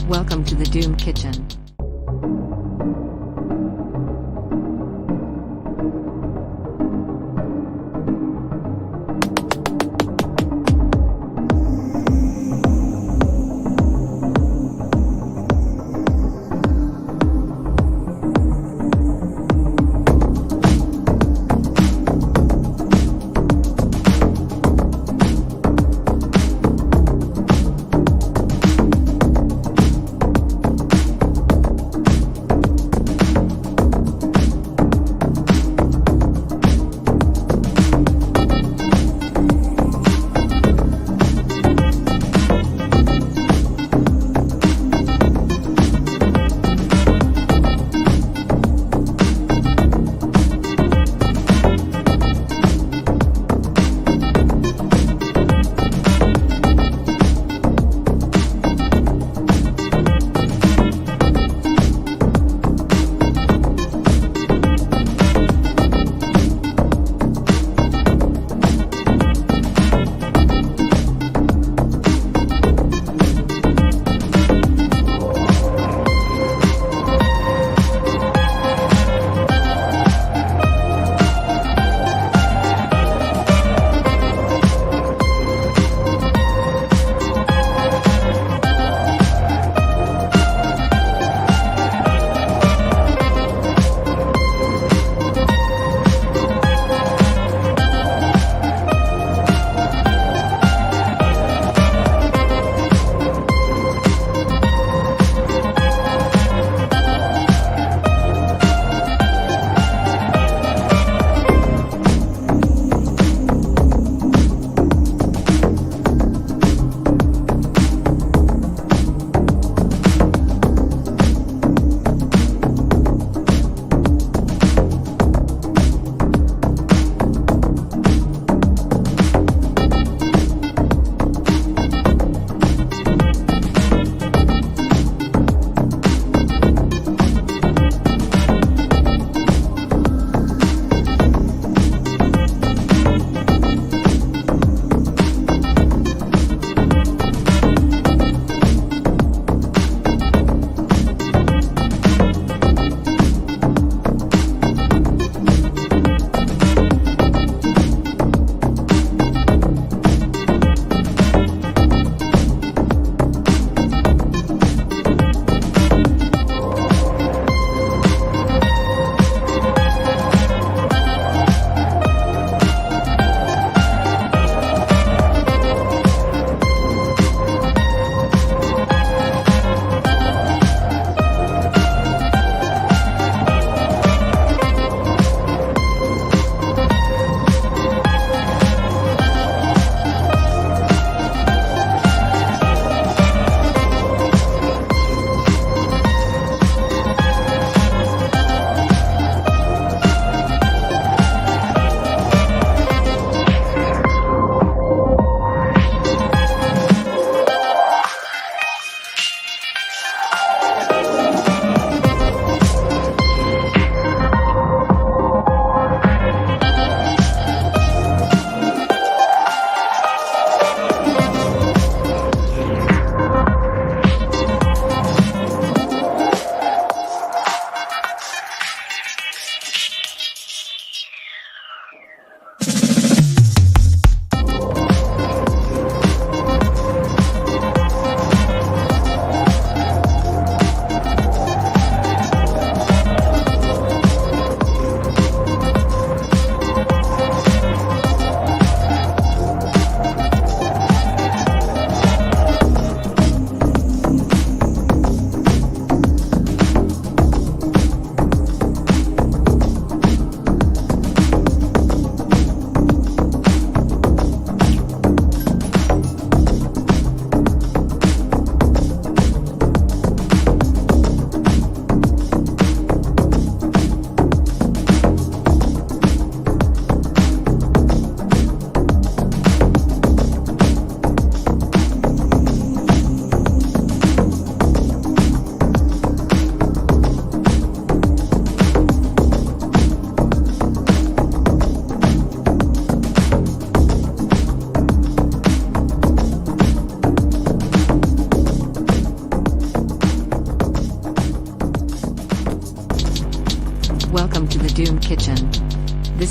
Welcome to the Doom Kitchen.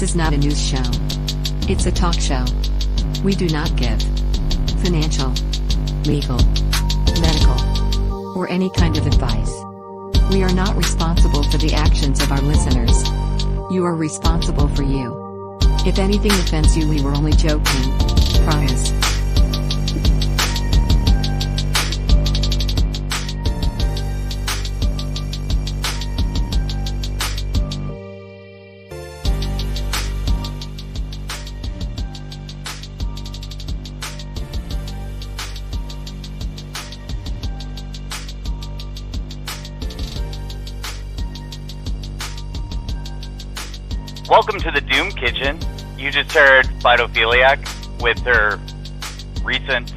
is not a news show. It's a talk show. We do not give financial, legal, medical, or any kind of advice. We are not responsible for the actions of our listeners. You are responsible for you. If anything offends you, we were only joking. Promise. Welcome to the Doom Kitchen. You just heard Phytophiliac with their recent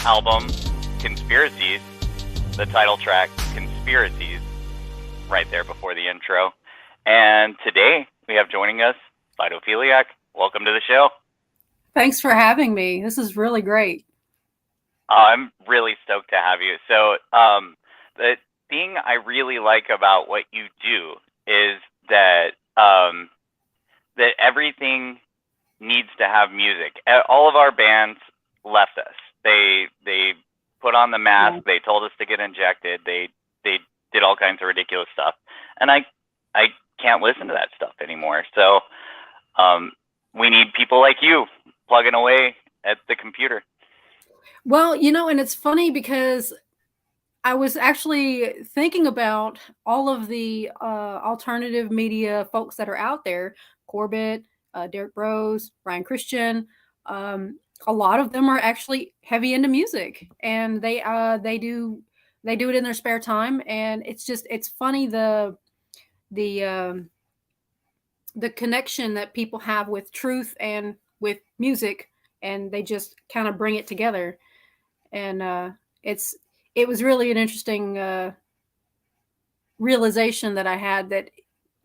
album, Conspiracies, the title track, Conspiracies, right there before the intro. And today we have joining us Phytophiliac. Welcome to the show. Thanks for having me. This is really great. I'm really stoked to have you. So the thing I really like about what you do is that that everything needs to have music. All of our bands left us. They put on the mask. They told us to get injected. They did all kinds of ridiculous stuff, and I can't listen to that stuff anymore. So we need people like you plugging away at the computer. Well, and it's funny because I was actually thinking about all of the alternative media folks that are out there. Corbett, Derek Bros, Brian Christian. A lot of them are actually heavy into music, and they do it in their spare time. And it's funny the connection that people have with truth and with music, and they just kind of bring it together. And it was really an interesting realization that I had, that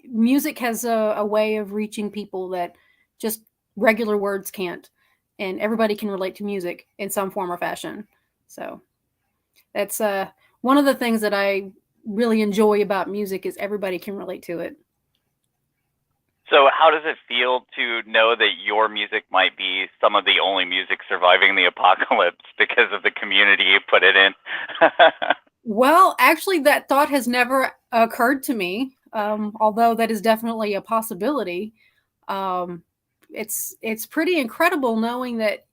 music has a way of reaching people that just regular words can't, and everybody can relate to music in some form or fashion. So that's one of the things that I really enjoy about music, is everybody can relate to it. So how does it feel to know that your music might be some of the only music surviving the apocalypse because of the community you put it in? Well, actually, that thought has never occurred to me. Although that is definitely a possibility. It's pretty incredible knowing that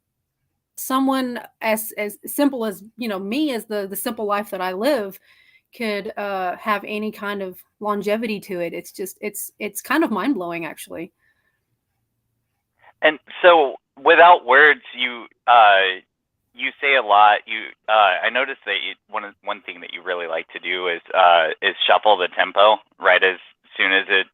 someone as simple as me, as the simple life that I live, could have any kind of longevity to it. It's kind of mind blowing, actually. And so, without words, you say a lot. I noticed that one thing that you really like to do is shuffle the tempo. Right, as soon as it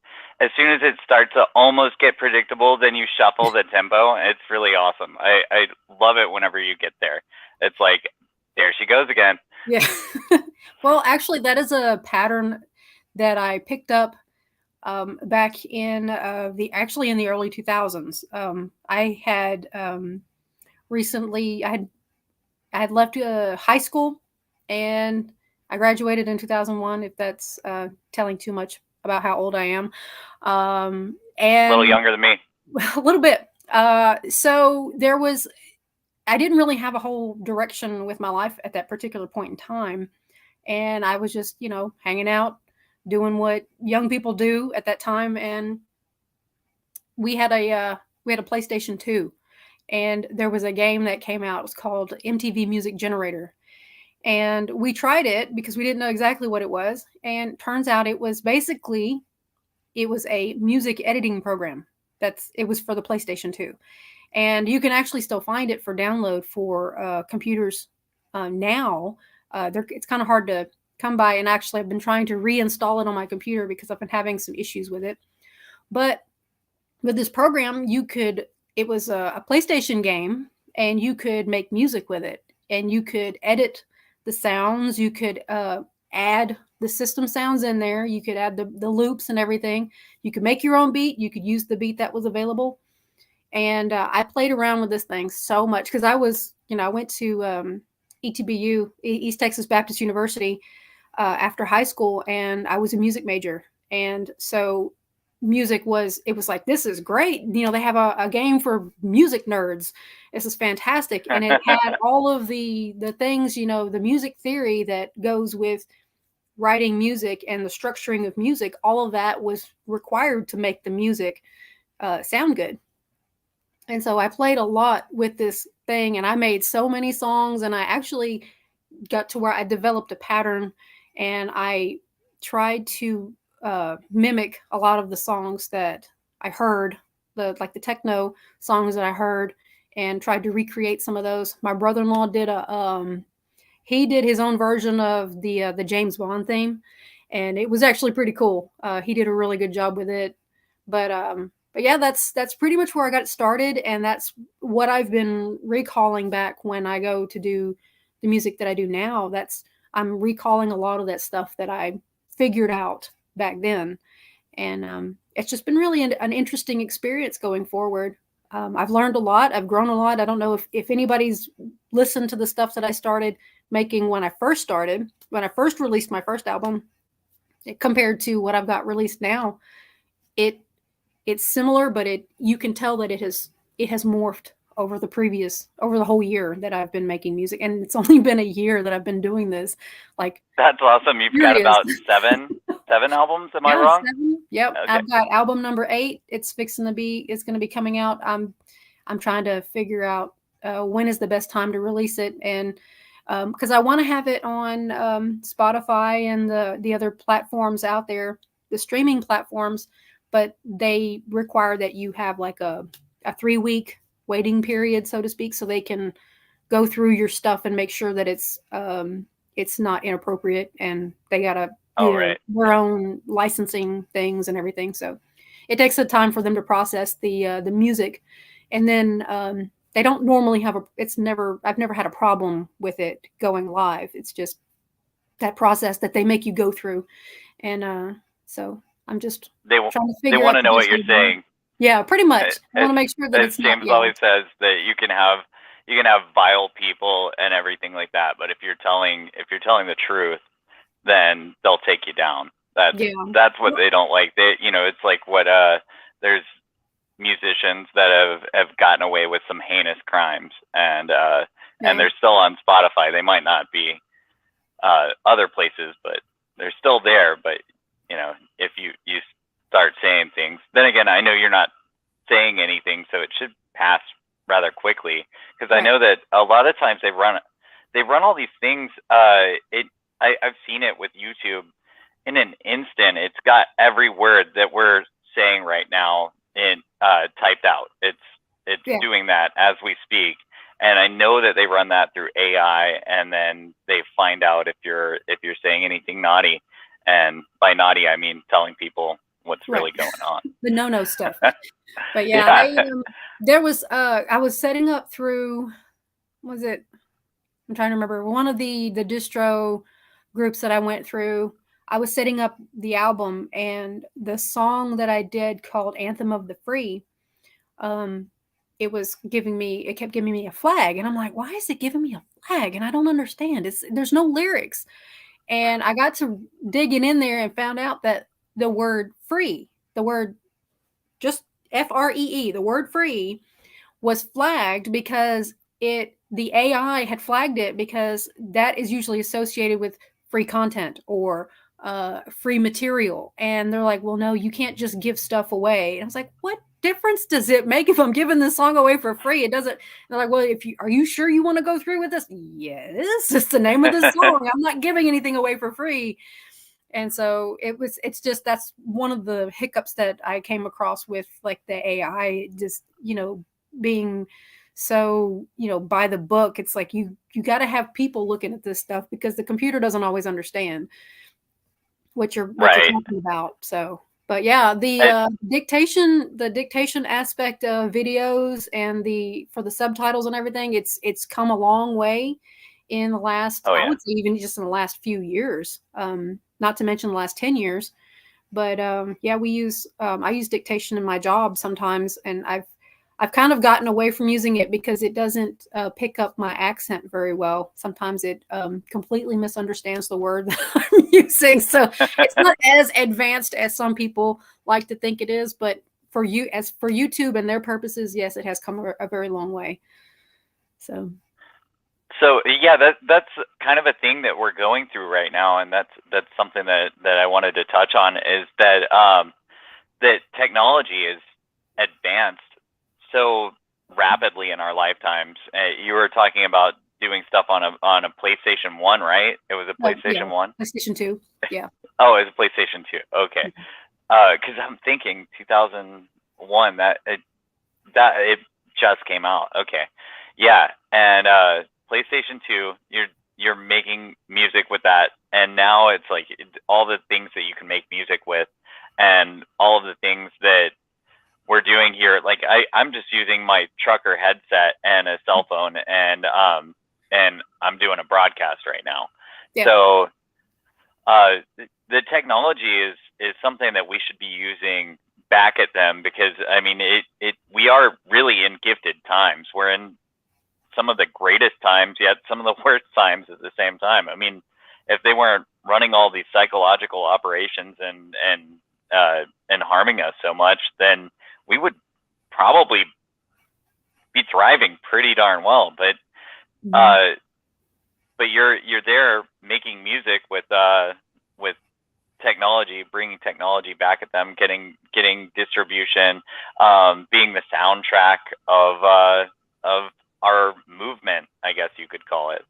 starts to almost get predictable, then you shuffle the tempo. It's really awesome. I love it whenever you get there. It's like, there she goes again. Yeah. Well, actually, that is a pattern that I picked up back in the early 2000s. I had recently I had left high school, and I graduated in 2001, if that's telling too much about how old I am. And a little younger than me. A little bit. So I didn't really have a whole direction with my life at that particular point in time. And I was just, hanging out, doing what young people do at that time. And we had a PlayStation 2. And there was a game that came out. It was called MTV Music Generator. And we tried it because we didn't know exactly what it was. And turns out it was a music editing program. It was for the PlayStation 2. And you can actually still find it for download for computers now. It's kind of hard to come by. And actually, I've been trying to reinstall it on my computer because I've been having some issues with it. But with this program, it was a PlayStation game, and you could make music with it, and you could edit the sounds. You could add the system sounds in there. You could add the loops and everything. You could make your own beat. You could use the beat that was available. And I played around with this thing so much because I went to ETBU, East Texas Baptist University, after high school, and I was a music major. And so music was, it was like, this is great. You know, they have a game for music nerds. This is fantastic. And it had all of the things, you know, the music theory that goes with writing music and the structuring of music. All of that was required to make the music sound good. And so I played a lot with this thing, and I made so many songs, and I actually got to where I developed a pattern, and I tried to mimic a lot of the songs that I heard, the techno songs that I heard, and tried to recreate some of those. My brother-in-law did he did his own version of the James Bond theme, and it was actually pretty cool. He did a really good job with it, but yeah, that's pretty much where I got started, and that's what I've been recalling back when I go to do the music that I do now. I'm recalling a lot of that stuff that I figured out back then, and it's just been really an interesting experience going forward. I've learned a lot. I've grown a lot. I don't know if anybody's listened to the stuff that I started making when I first released my first album, compared to what I've got released now. It's similar, but you can tell that it has morphed over the whole year that I've been making music, and it's only been a year that I've been doing this. Like, that's awesome. You've got about seven albums. Am I wrong? 7. Yep. Okay. I've got album number 8. It's going to be coming out. I'm trying to figure out when is the best time to release it, and because I want to have it on Spotify and the other platforms out there, the streaming platforms, but they require that you have like a 3-week waiting period, so to speak, so they can go through your stuff and make sure that it's not inappropriate, and they gotta do their own licensing things and everything. So it takes a time for them to process the music, and then they don't normally have I've never had a problem with it going live. It's just that process that they make you go through, and so I'm just trying to figure out. They want to know what you're saying. Yeah, pretty much. I want to make sure that it's not. James always says that you can have vile people and everything like that, but if you're telling the truth, then they'll take you down. That's what they don't like. It's like what there's musicians that have gotten away with some heinous crimes, and they're still on Spotify. They might not be other places, but they're still there. But if you start saying things, then again, I know you're not saying anything, so it should pass rather quickly, because I know that a lot of times they run all these things. I've seen it with YouTube. In an instant, it's got every word that we're saying right now in typed out. It's doing that as we speak, and I know that they run that through AI, and then they find out if you're saying anything naughty, and by naughty I mean telling people what's really going on. The no stuff. But there was I was setting up through, I'm trying to remember, one of the distro groups that I went through. I was setting up the album, and the song that I did called Anthem of the Free, it kept giving me a flag, and I'm like, why is it giving me a flag? And I don't understand. There's no lyrics. And I got to digging in there and found out that the word free, the word just FREE, the word free was flagged because the AI had flagged it, because that is usually associated with free content or free material. And they're like, well, no, you can't just give stuff away. And I was like, what difference does it make if I'm giving this song away for free? It doesn't. They're like, well, are you sure you want to go through with this? Yes, it's the name of the song. I'm not giving anything away for free. And so it's just, that's one of the hiccups that I came across with like the AI, just, being so, by the book. It's like, you got to have people looking at this stuff, because the computer doesn't always understand what you're talking about. So, but yeah, the dictation aspect of videos and for the subtitles and everything, it's come a long way in the last, I would say even just in the last few years, not to mention the last 10 years. But I use dictation in my job sometimes, and I've kind of gotten away from using it because it doesn't pick up my accent very well. Sometimes it completely misunderstands the word that I'm using. So it's not as advanced as some people like to think it is. But for YouTube and their purposes, yes, it has come a very long way. So yeah, that's kind of a thing that we're going through right now, and that's something that I wanted to touch on, is that that technology is advanced so rapidly in our lifetimes. You were talking about doing stuff on a PlayStation 1, right? It was a PlayStation 1? PlayStation 2, yeah. Oh, it was a PlayStation 2. Okay. Because I'm thinking 2001, that it just came out. Okay. Yeah, and PlayStation 2, you're making music with that, and now it's like all the things that you can make music with, and all of the things that we're doing here. Like I'm just using my trucker headset and a cell phone, and I'm doing a broadcast right now. Yeah. So the technology is something that we should be using back at them, because I mean we are really in gifted times. We're in some of the greatest times, yet some of the worst times at the same time. I mean, if they weren't running all these psychological operations and harming us so much, then we would probably be thriving pretty darn well. But but you're there making music with technology, bringing technology back at them, getting distribution, being the soundtrack of our movement, I guess you could call it.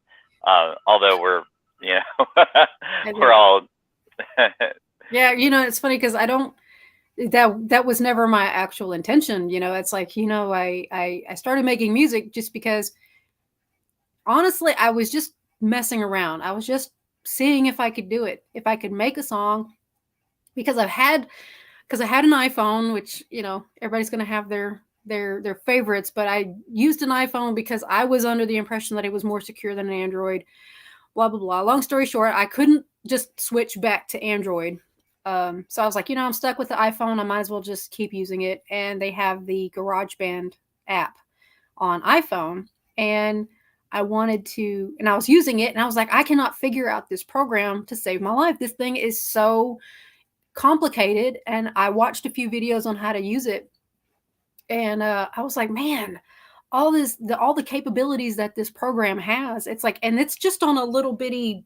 Although we're we're all yeah, it's funny because I don't. That was never my actual intention. It's like, I started making music just because, honestly, I was just messing around. I was just seeing if I could do it, if I could make a song, because I had an iPhone, which, everybody's going to have their favorites, but I used an iPhone because I was under the impression that it was more secure than an Android, blah, blah, blah. Long story short, I couldn't just switch back to Android. So I was like, I'm stuck with the iPhone. I might as well just keep using it. And they have the GarageBand app on iPhone. And I was using it, and I was like, I cannot figure out this program to save my life. This thing is so complicated. And I watched a few videos on how to use it. And I was like, man, all the capabilities that this program has, it's like, and it's just on a little bitty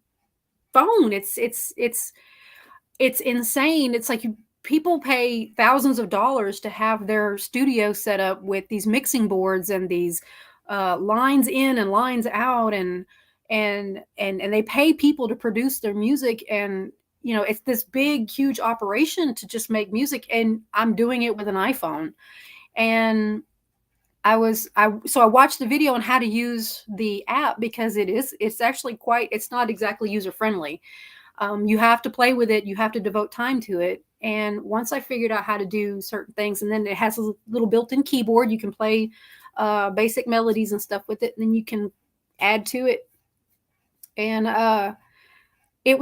phone. It's insane. It's like people pay thousands of dollars to have their studio set up with these mixing boards and these lines in and lines out, and they pay people to produce their music, and it's this big, huge operation to just make music, and I'm doing it with an iPhone. And I watched the video on how to use the app, because it's actually it's not exactly user friendly. You have to play with it. You have to devote time to it. And once I figured out how to do certain things, and then it has a little built-in keyboard, you can play basic melodies and stuff with it, and then you can add to it. And it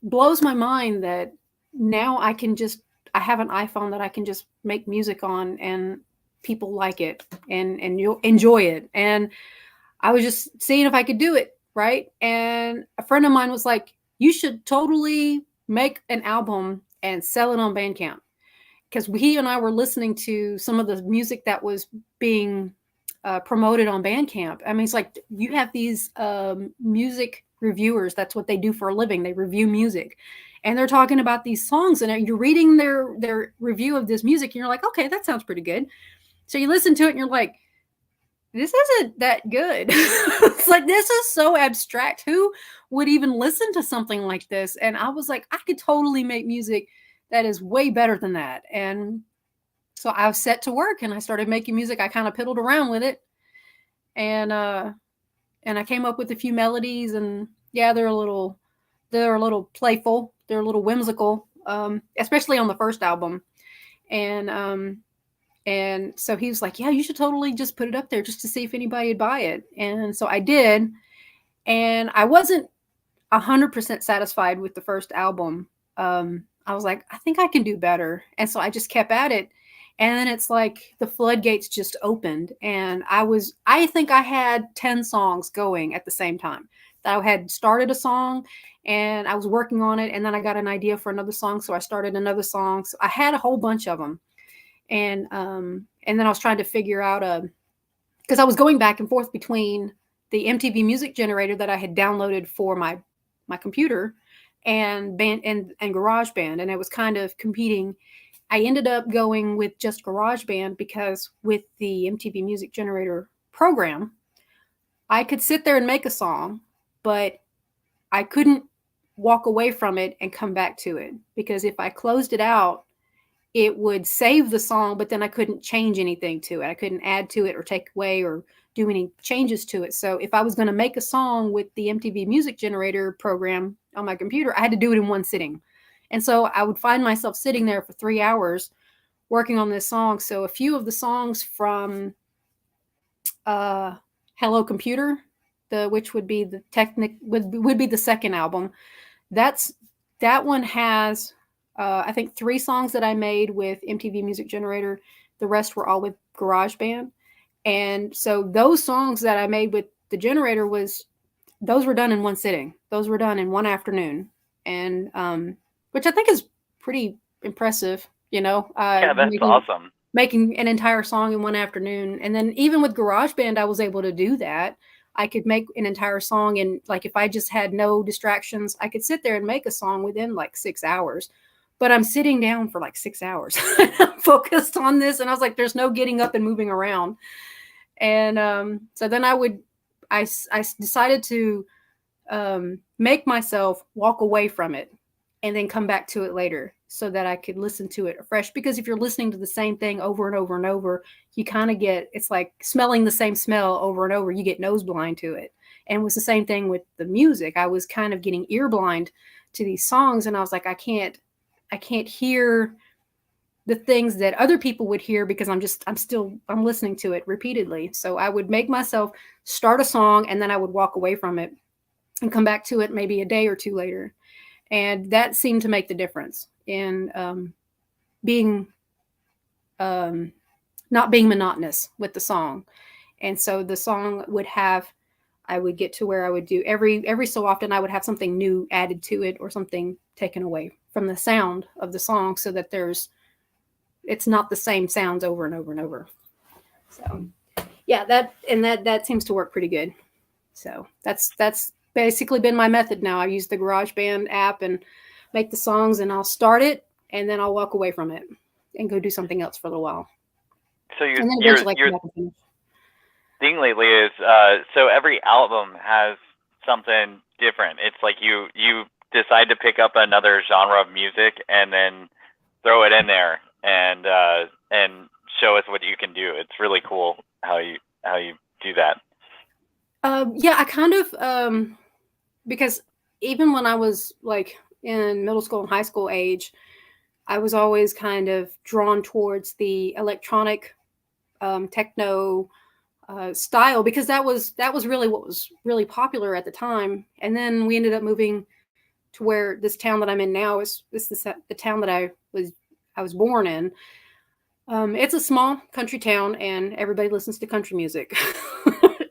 blows my mind that now I have an iPhone that I can just make music on, and people like it, and you'll enjoy it. And I was just seeing if I could do it. Right. And a friend of mine was like, you should totally make an album and sell it on Bandcamp. Because he and I were listening to some of the music that was being promoted on Bandcamp. I mean, it's like, you have these music reviewers. That's what they do for a living. They review music. And they're talking about these songs, and you're reading their review of this music, and you're like, okay, that sounds pretty good. So you listen to it and you're like, this isn't that good. It's like, this is so abstract. Who would even listen to something like this? And I was like, I could totally make music that is way better than that. And so I was set to work, and I started making music. I kind of piddled around with it, and I came up with a few melodies, and yeah, they're a little playful. They're a little whimsical, especially on the first album. And so he was like, yeah, you should totally just put it up there just to see if anybody would buy it. And so I did. And I wasn't 100% satisfied with the first album. I was like, I think I can do better. And so I just kept at it. And then it's like the floodgates just opened, and I think I had 10 songs going at the same time. That I had started a song and I was working on it, and then I got an idea for another song, so I started another song. So I had a whole bunch of them. And then I was trying to figure out because I was going back and forth between the MTV Music Generator that I had downloaded for my computer and GarageBand, and it was kind of competing. I ended up going with just GarageBand because with the MTV Music Generator program, I could sit there and make a song, but I couldn't walk away from it and come back to it, because if I closed it out, it would save the song, but then I couldn't change anything to it. I couldn't add to it or take away or do any changes to it. So if I was going to make a song with the MTV Music Generator program on my computer, I had to do it in one sitting. And so I would find myself sitting there for 3 hours working on this song. So a few of the songs from Hello Computer, which would be the would be the second album. That one has I think 3 songs that I made with MTV Music Generator. The rest were all with GarageBand. And so those songs that I made with the generator those were done in one sitting. Those were done in one afternoon. And which I think is pretty impressive, Yeah, that's awesome. Making an entire song in one afternoon. And then even with GarageBand, I was able to do that. I could make an entire song, and like if I just had no distractions, I could sit there and make a song within like 6 hours. But I'm sitting down for like 6 hours. I'm focused on this, and I was like, there's no getting up and moving around. And so then I decided to make myself walk away from it and then come back to it later so that I could listen to it afresh. Because if you're listening to the same thing over and over and over, you kind of it's like smelling the same smell over and over. You get nose blind to it. And it was the same thing with the music. I was kind of getting ear blind to these songs, and I was like, I can't hear the things that other people would hear because I'm listening to it repeatedly. So I would make myself start a song, and then I would walk away from it and come back to it maybe a day or two later. And that seemed to make the difference in being not being monotonous with the song. And so the song I would get to where I would do every so often I would have something new added to it or something taken away from the sound of the song, so that it's not the same sounds over and over and over. So yeah, that seems to work pretty good. So that's basically been my method now. I use the GarageBand app and make the songs, and I'll start it and then I'll walk away from it and go do something else for a little while. So your thing lately is so every album has something different. It's like you decide to pick up another genre of music and then throw it in there and show us what you can do. It's really cool how you do that. Yeah, I kind of because even when I was like in middle school and high school age, I was always kind of drawn towards the electronic techno style, because that was really what was really popular at the time. And then we ended up moving to where this town that I'm in now is the town that I was born in. It's a small country town, and everybody listens to country music.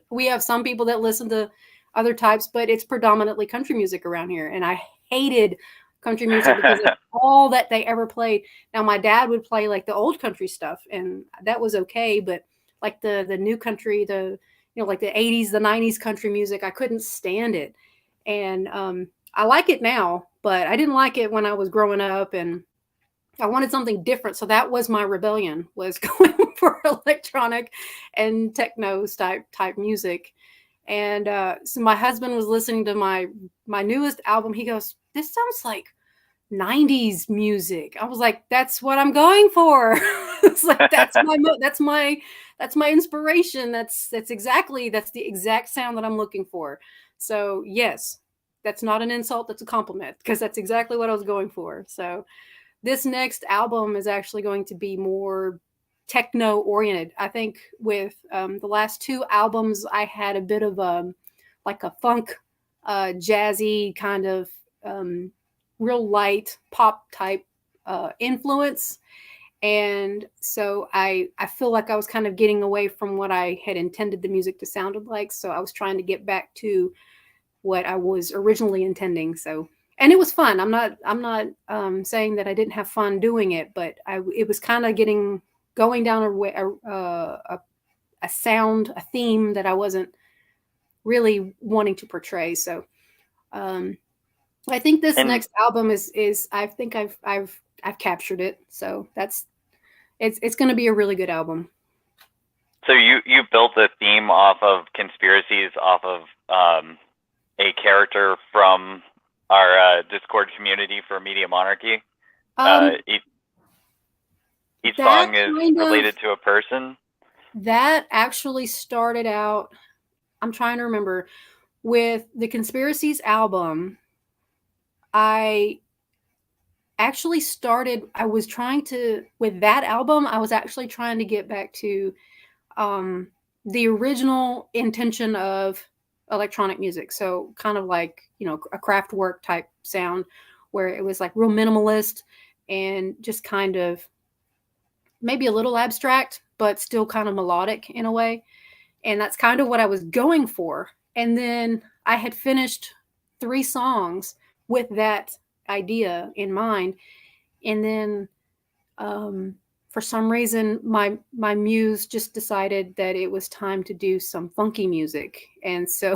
We have some people that listen to other types, but it's predominantly country music around here. And I hated country music because of all that they ever played. Now, my dad would play like the old country stuff, and that was okay. But like the new country, like the 80s, the 90s country music, I couldn't stand it. And I like it now, but I didn't like it when I was growing up, and I wanted something different. So that was my rebellion, was going for electronic and techno type music. And so my husband was listening to my newest album. He goes, "This sounds like 90s music." I was like, "That's what I'm going for." It's like that's my inspiration. That's the exact sound that I'm looking for. So yes, that's not an insult. That's a compliment, because that's exactly what I was going for. So this next album is actually going to be more techno oriented. I think with the last 2 albums, I had a bit of like a funk, jazzy kind of real light pop type influence. And so I feel like I was kind of getting away from what I had intended the music to sound like. So I was trying to get back to what I was originally intending. So, and it was fun. I'm not saying that I didn't have fun doing it, but it was kind of going down a sound, a theme that I wasn't really wanting to portray. So, I think this And next album is I think I've captured it. So it's going to be a really good album. so you built a theme off of conspiracies, off of a character from our Discord community for Media Monarchy. Each song is related to a person. That actually started out, I'm trying to remember, with the Conspiracies album. I actually started, with that album, I was actually trying to get back to the original intention of electronic music. So kind of like, a Kraftwerk type sound where it was like real minimalist and just kind of maybe a little abstract, but still kind of melodic in a way. And that's kind of what I was going for. And then I had finished 3 songs with that idea in mind. And then for some reason, my muse just decided that it was time to do some funky music. And so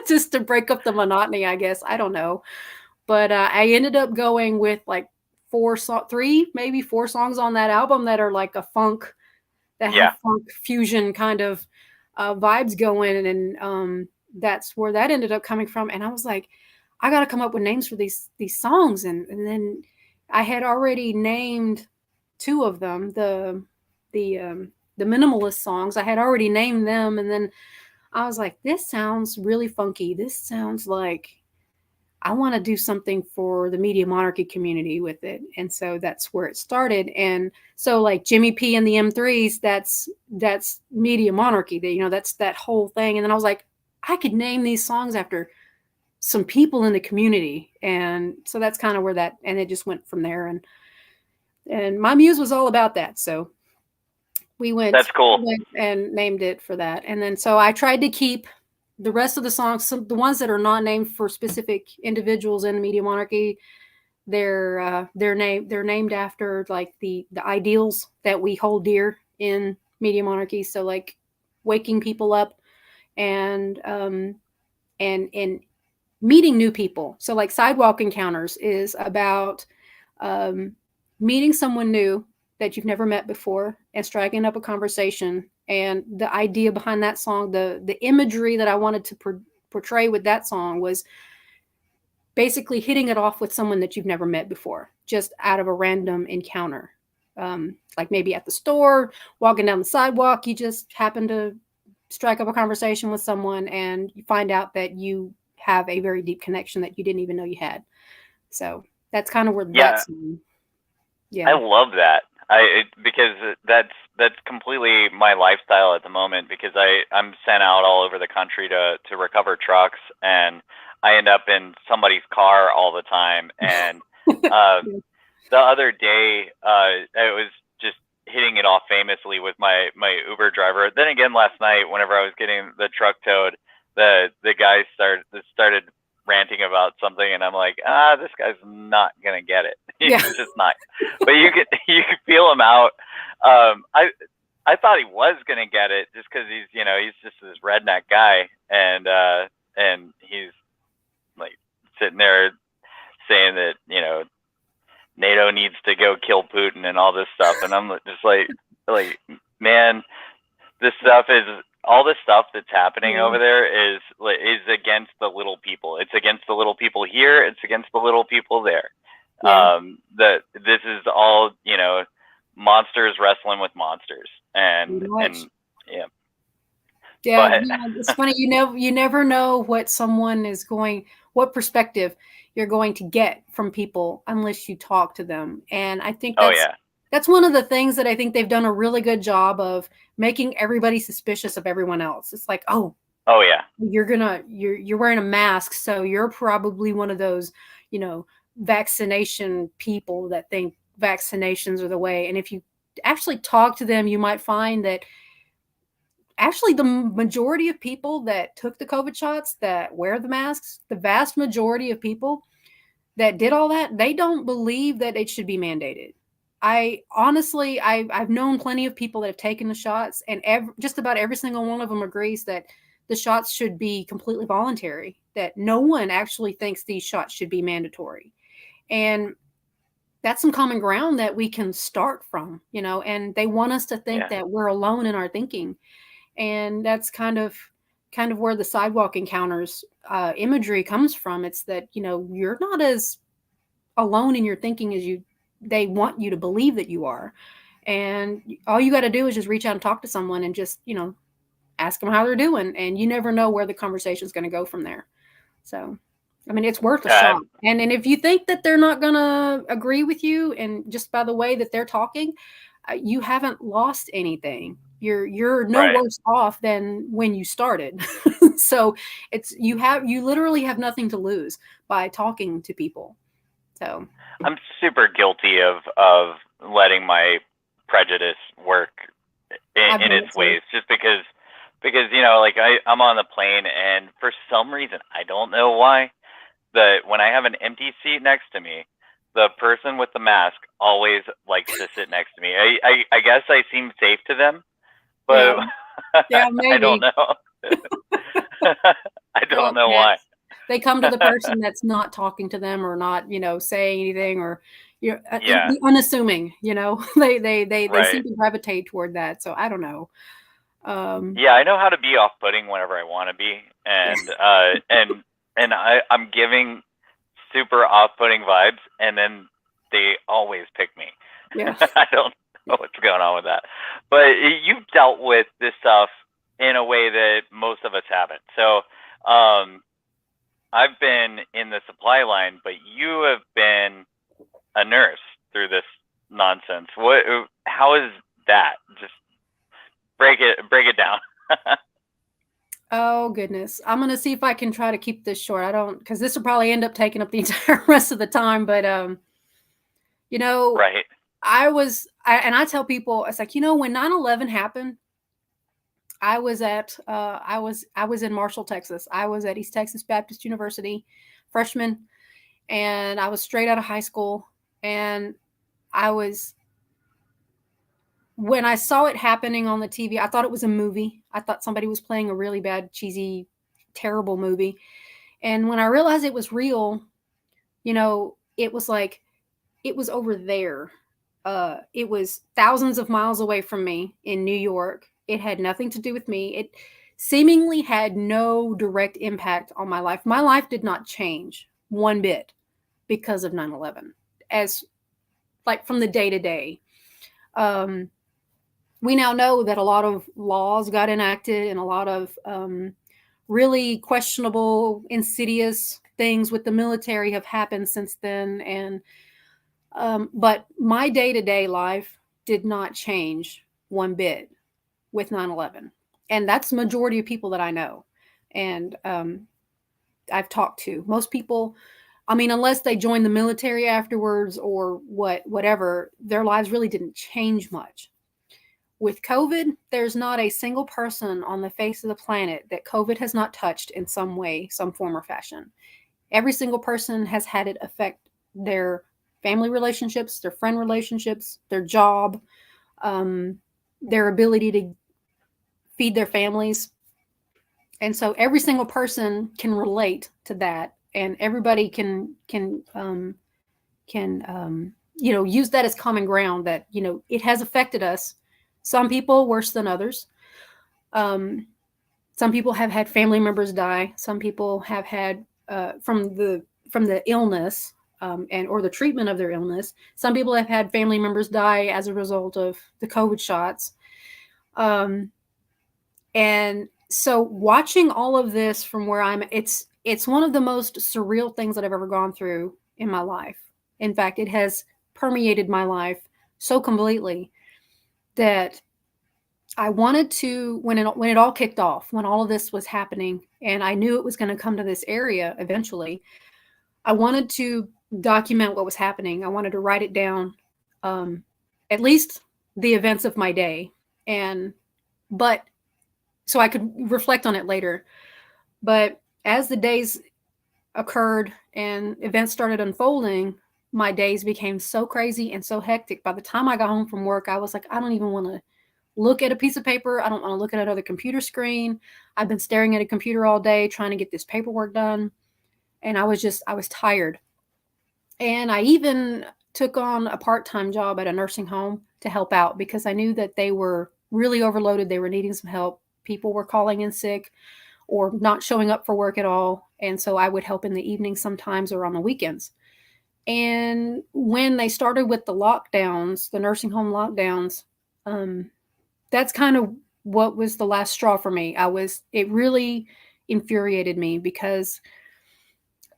just to break up the monotony, I guess, I don't know. But I ended up going with like 4 songs on that album that are like a funk, that have funk fusion kind of vibes going. And that's where that ended up coming from. And I was like, I got to come up with names for these songs. And then I had already named 2 of them, the minimalist songs. I had already named them. And then I was like, this sounds really funky. This sounds like I want to do something for the Media Monarchy community with it. And so that's where it started. And so like Jimmy P and the M3s, that's Media Monarchy. That's that whole thing. And then I was like, I could name these songs after some people in the community. And so that's kind of where and it just went from there. And my muse was all about that. So That's cool. And named it for that. And then so I tried to keep the rest of the songs, the ones that are not named for specific individuals in the Media Monarchy, they're named after like the ideals that we hold dear in Media Monarchy. So like waking people up and meeting new people. So like Sidewalk Encounters is about meeting someone new that you've never met before and striking up a conversation. And the idea behind that song, the imagery that I wanted to portray with that song was basically hitting it off with someone that you've never met before, just out of a random encounter. Like maybe at the store, walking down the sidewalk, you just happen to strike up a conversation with someone and you find out that you have a very deep connection that you didn't even know you had. So that's kind of where that's. Yeah. I love that. Because that's completely my lifestyle at the moment, because I'm sent out all over the country to recover trucks, and I end up in somebody's car all the time. And the other day, I was just hitting it off famously with my Uber driver. Then again, last night, whenever I was getting the truck towed, the guy started ranting about something, and I'm like, this guy's not gonna get it. He's just not. But you could feel him out. I thought he was gonna get it just because he's just this redneck guy, and he's like sitting there saying that NATO needs to go kill Putin and all this stuff, and I'm just like man, this stuff is. All the stuff that's happening over there is against the little people. It's against the little people here. It's against the little people there. Yeah. This is all monsters wrestling with monsters, and yeah. Yeah, it's funny. You never know what what perspective you're going to get from people unless you talk to them. And I think that's one of the things that I think they've done a really good job of making everybody suspicious of everyone else. It's like, oh yeah, you're wearing a mask, so you're probably one of those, vaccination people that think vaccinations are the way. And if you actually talk to them, you might find that actually the majority of people that took the COVID shots, that wear the masks, the vast majority of people that did all that, they don't believe that it should be mandated. I've known plenty of people that have taken the shots, and just about every single one of them agrees that the shots should be completely voluntary, that no one actually thinks these shots should be mandatory. And that's some common ground that we can start from, and they want us to think that we're alone in our thinking. And that's kind of where the sidewalk encounters imagery comes from. It's that, you're not as alone in your thinking as they want you to believe that you are. And all you got to do is just reach out and talk to someone and just, ask them how they're doing. And you never know where the conversation is going to go from there. So, I mean, it's worth a shot. And if you think that they're not going to agree with you, and just by the way that they're talking, you haven't lost anything. You're no worse off than when you started. So you literally have nothing to lose by talking to people. So I'm super guilty of letting my prejudice work in its ways, just because like I'm on the plane, and for some reason, I don't know why, that when I have an empty seat next to me, the person with the mask always likes to sit next to me. I guess I seem safe to them, but yeah, maybe. I don't know. I don't know why. They come to the person that's not talking to them, or not, saying anything, or unassuming. They seem to gravitate toward that. So I don't know. I know how to be off-putting whenever I want to be, and I'm giving super off-putting vibes, and then they always pick me. Yeah. I don't know what's going on with that. But you've dealt with this stuff in a way that most of us haven't. So I've been in the supply line, but you have been a nurse through this nonsense. How is that? Just break it down. Oh, goodness. I'm going to see if I can try to keep this short. because this will probably end up taking up the entire rest of the time. But, right. I tell people, it's like, when 9/11 happened, I was in Marshall, Texas. I was at East Texas Baptist University, freshman, and I was straight out of high school. And when I saw it happening on the TV, I thought it was a movie. I thought somebody was playing a really bad, cheesy, terrible movie. And when I realized it was real, it was like, it was over there. It was thousands of miles away from me in New York. It had nothing to do with me. It seemingly had no direct impact on my life. My life did not change one bit because of 9/11, as like from the day to day. We now know that a lot of laws got enacted, and a lot of really questionable, insidious things with the military have happened since then. And but my day-to-day life did not change one bit with 9/11. And that's the majority of people that I know. And I've talked to. Most people, I mean, unless they joined the military afterwards or whatever, their lives really didn't change much. With COVID, there's not a single person on the face of the planet that COVID has not touched in some way, some form or fashion. Every single person has had it affect their family relationships, their friend relationships, their job, their ability to feed their families. And so every single person can relate to that, and everybody can use that as common ground, that, it has affected us. Some people worse than others. Some people have had family members die. Some people have had from the illness or the treatment of their illness. Some people have had family members die as a result of the COVID shots. And so watching all of this from where it's one of the most surreal things that I've ever gone through in my life. In fact, it has permeated my life so completely that I wanted to, when it all kicked off, when all of this was happening, and I knew it was going to come to this area eventually, I wanted to document what was happening. I wanted to write it down. at least the events of my day. But so I could reflect on it later. But as the days occurred and events started unfolding, my days became so crazy and so hectic. By the time I got home from work, I was like, I don't even want to look at a piece of paper. I don't want to look at another computer screen. I've been staring at a computer all day trying to get this paperwork done. And I was tired. And I even took on a part-time job at a nursing home to help out because I knew that they were really overloaded. They were needing some help. People were calling in sick or not showing up for work at all. And so I would help in the evening sometimes or on the weekends. And when they started with the lockdowns, the nursing home lockdowns, that's kind of what was the last straw for me. It really infuriated me because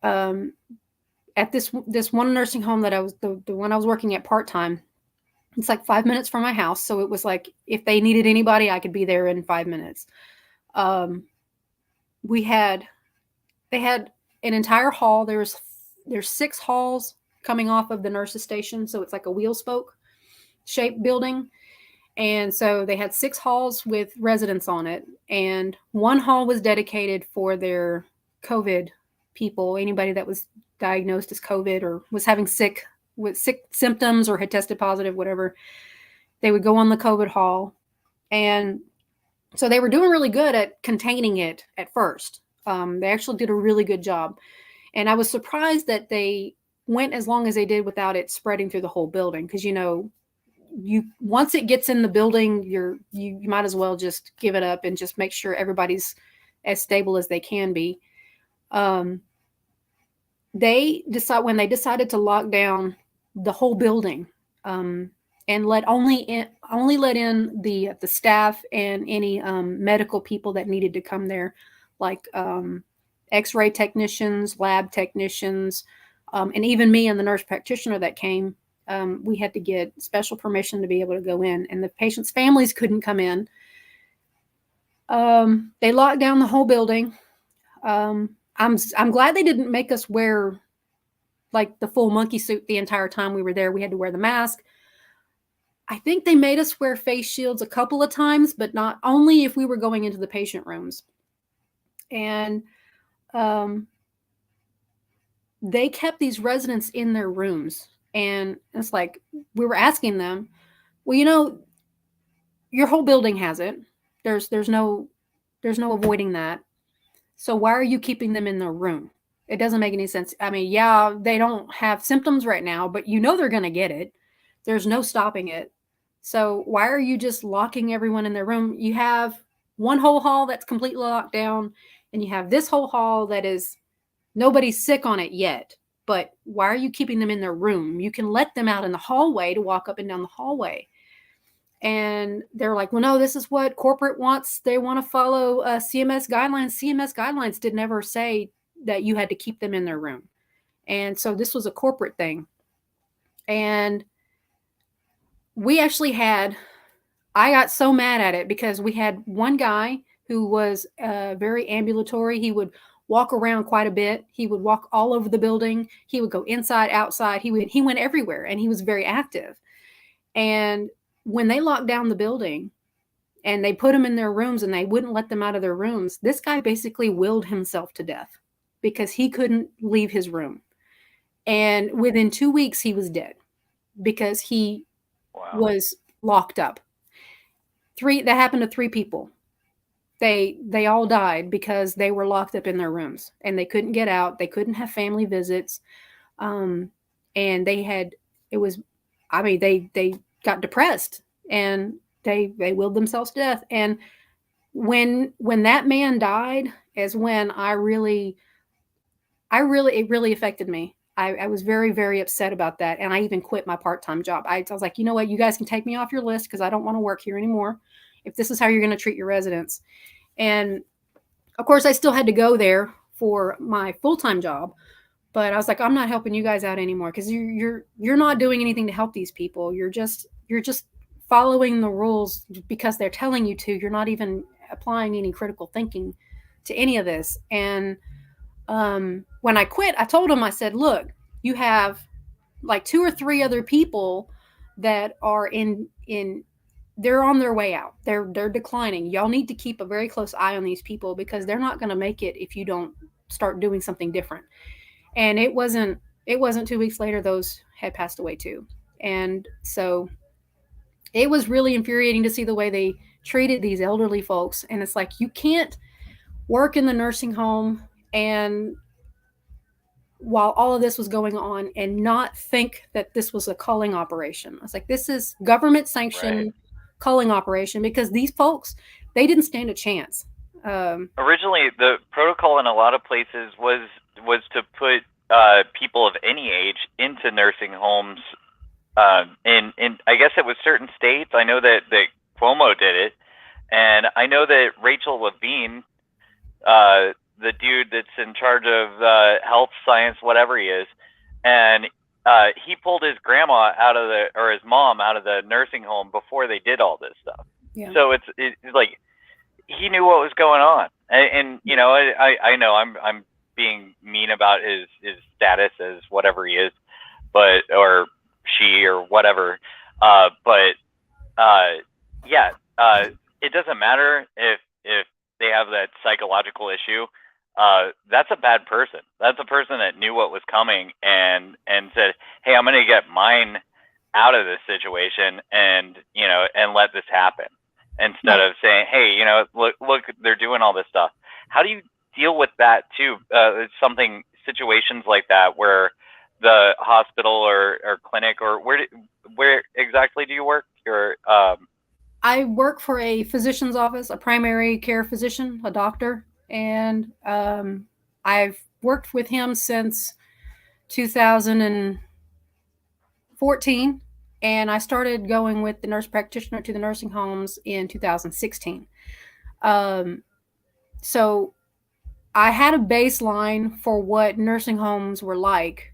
at this one nursing home that I was the one I was working at part-time, it's like 5 minutes from my house. So it was like, if they needed anybody, I could be there in 5 minutes. They had an entire hall. There's 6 halls coming off of the nurse's station. So it's like a wheel spoke shaped building. And so they had 6 halls with residents on it. And one hall was dedicated for their COVID people, anybody that was diagnosed as COVID or was having sick symptoms or had tested positive, whatever. They would go on the COVID hall. And so they were doing really good at containing it at first. They actually did a really good job. And I was surprised that they went as long as they did without it spreading through the whole building. Because, once it gets in the building, you might as well just give it up and just make sure everybody's as stable as they can be. When they decided to lock down the whole building, and only let in the staff and any medical people that needed to come there, like X-ray technicians, lab technicians, and even me and the nurse practitioner that came. We had to get special permission to be able to go in, and the patients' families couldn't come in. They locked down the whole building. I'm glad they didn't make us wear like the full monkey suit the entire time we were there. We had to wear the mask. I think they made us wear face shields a couple of times, but not only if we were going into the patient rooms. And they kept these residents in their rooms. And it's like, we were asking them, well, your whole building has it. There's no avoiding that. So why are you keeping them in their room? It doesn't make any sense. I mean, yeah, they don't have symptoms right now, but they're going to get it. There's no stopping it. So why are you just locking everyone in their room? You have one whole hall that's completely locked down, and you have this whole hall that is nobody's sick on it yet. But why are you keeping them in their room? You can let them out in the hallway to walk up and down the hallway. And they're like, well, no, this is what corporate wants. They want to follow CMS guidelines. CMS guidelines did never say that you had to keep them in their room. And so this was a corporate thing. And I got so mad at it because we had one guy who was very ambulatory. He would walk around quite a bit. He would walk all over the building. He would go inside, outside. He went everywhere, and he was very active. And when they locked down the building and they put them in their rooms and they wouldn't let them out of their rooms, this guy basically willed himself to death because he couldn't leave his room. And within 2 weeks, he was dead because he was locked up. That happened to 3 people. They all died because they were locked up in their rooms and they couldn't get out. They couldn't have family visits. And they got depressed and they willed themselves to death. And when that man died is when it really affected me. I was very, very upset about that. And I even quit my part-time job. I was like, you know what, you guys can take me off your list because I don't want to work here anymore if this is how you're going to treat your residents. And of course I still had to go there for my full-time job, but I was like, I'm not helping you guys out anymore because you're not doing anything to help these people. You're just following the rules because they're telling you to. You're not even applying any critical thinking to any of this. And when I quit, I told them, I said, look, you have like 2 or 3 other people that are in they're on their way out. They're declining. Y'all need to keep a very close eye on these people because they're not going to make it if you don't start doing something different. And it wasn't 2 weeks later those had passed away too. And so it was really infuriating to see the way they treated these elderly folks. And it's like, you can't work in the nursing home and while all of this was going on and not think that this was a culling operation. I was like, this is government sanctioned culling operation because these folks, they didn't stand a chance. Originally, the protocol in a lot of places was to put people of any age into nursing homes. In I guess it was certain states. I know that Cuomo did it, and I know that Rachel Levine, the dude that's in charge of health science, whatever he is, and he pulled his grandma or his mom out of the nursing home before they did all this stuff. Yeah. So it's like he knew what was going on, and you know, I know I'm being mean about his status as whatever he is, or she or whatever, but it doesn't matter if they have that psychological issue. That's a bad person. That's a person that knew what was coming and said, hey, I'm going to get mine out of this situation and let this happen, instead of saying, hey, look, they're doing all this stuff. How do you deal with that too? Situations like that where the hospital or clinic, or where exactly do you work? I work for a physician's office, a primary care physician, a doctor, and I've worked with him since 2014, and I started going with the nurse practitioner to the nursing homes in 2016. So I had a baseline for what nursing homes were like.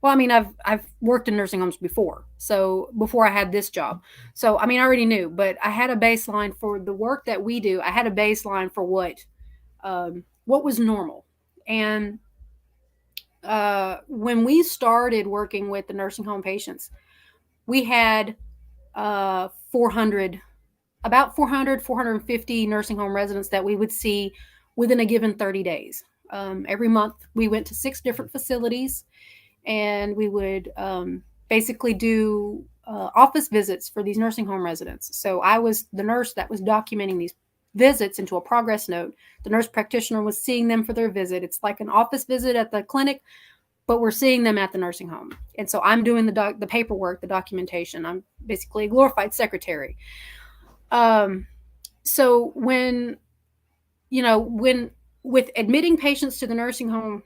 Well, I mean, I've worked in nursing homes before, so before I had this job. So, I mean, I already knew, but I had a baseline for the work that we do. I had a baseline for what was normal. And when we started working with the nursing home patients, we had 450 nursing home residents that we would see within a given 30 days. Every month, we went to 6 different facilities. And we would basically do office visits for these nursing home residents. So I was the nurse that was documenting these visits into a progress note. The nurse practitioner was seeing them for their visit. It's like an office visit at the clinic, but we're seeing them at the nursing home. And so I'm doing the paperwork, the documentation. I'm basically a glorified secretary. So when with admitting patients to the nursing home,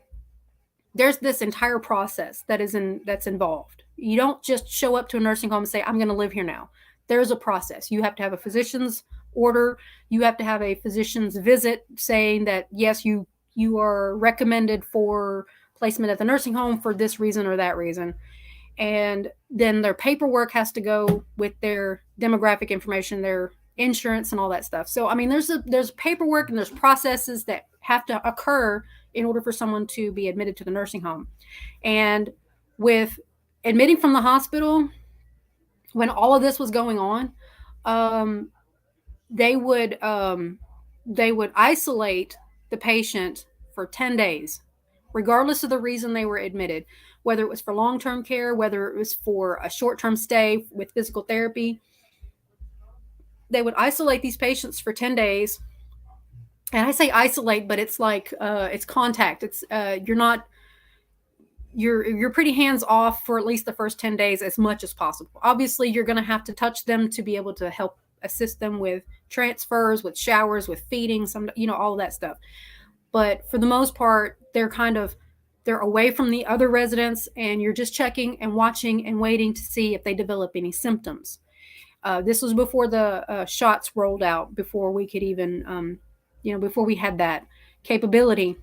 there's this entire process that's involved. You don't just show up to a nursing home and say, I'm going to live here now. There's a process. You have to have a physician's order. You have to have a physician's visit saying that, yes, you are recommended for placement at the nursing home for this reason or that reason. And then their paperwork has to go with their demographic information, their insurance and all that stuff. So, I mean, there's paperwork and there's processes that have to occur in order for someone to be admitted to the nursing home. And with admitting from the hospital, when all of this was going on, they would isolate the patient for 10 days, regardless of the reason they were admitted, whether it was for long-term care, whether it was for a short-term stay with physical therapy. They would isolate these patients for 10 days. And I say isolate, but it's like it's contact. It's you're pretty hands off for at least the first 10 days as much as possible. Obviously, you're going to have to touch them to be able to help assist them with transfers, with showers, with feeding, all of that stuff. But for the most part, they're away from the other residents, and you're just checking and watching and waiting to see if they develop any symptoms. This was before the shots rolled out, before we could even, before we had that capability.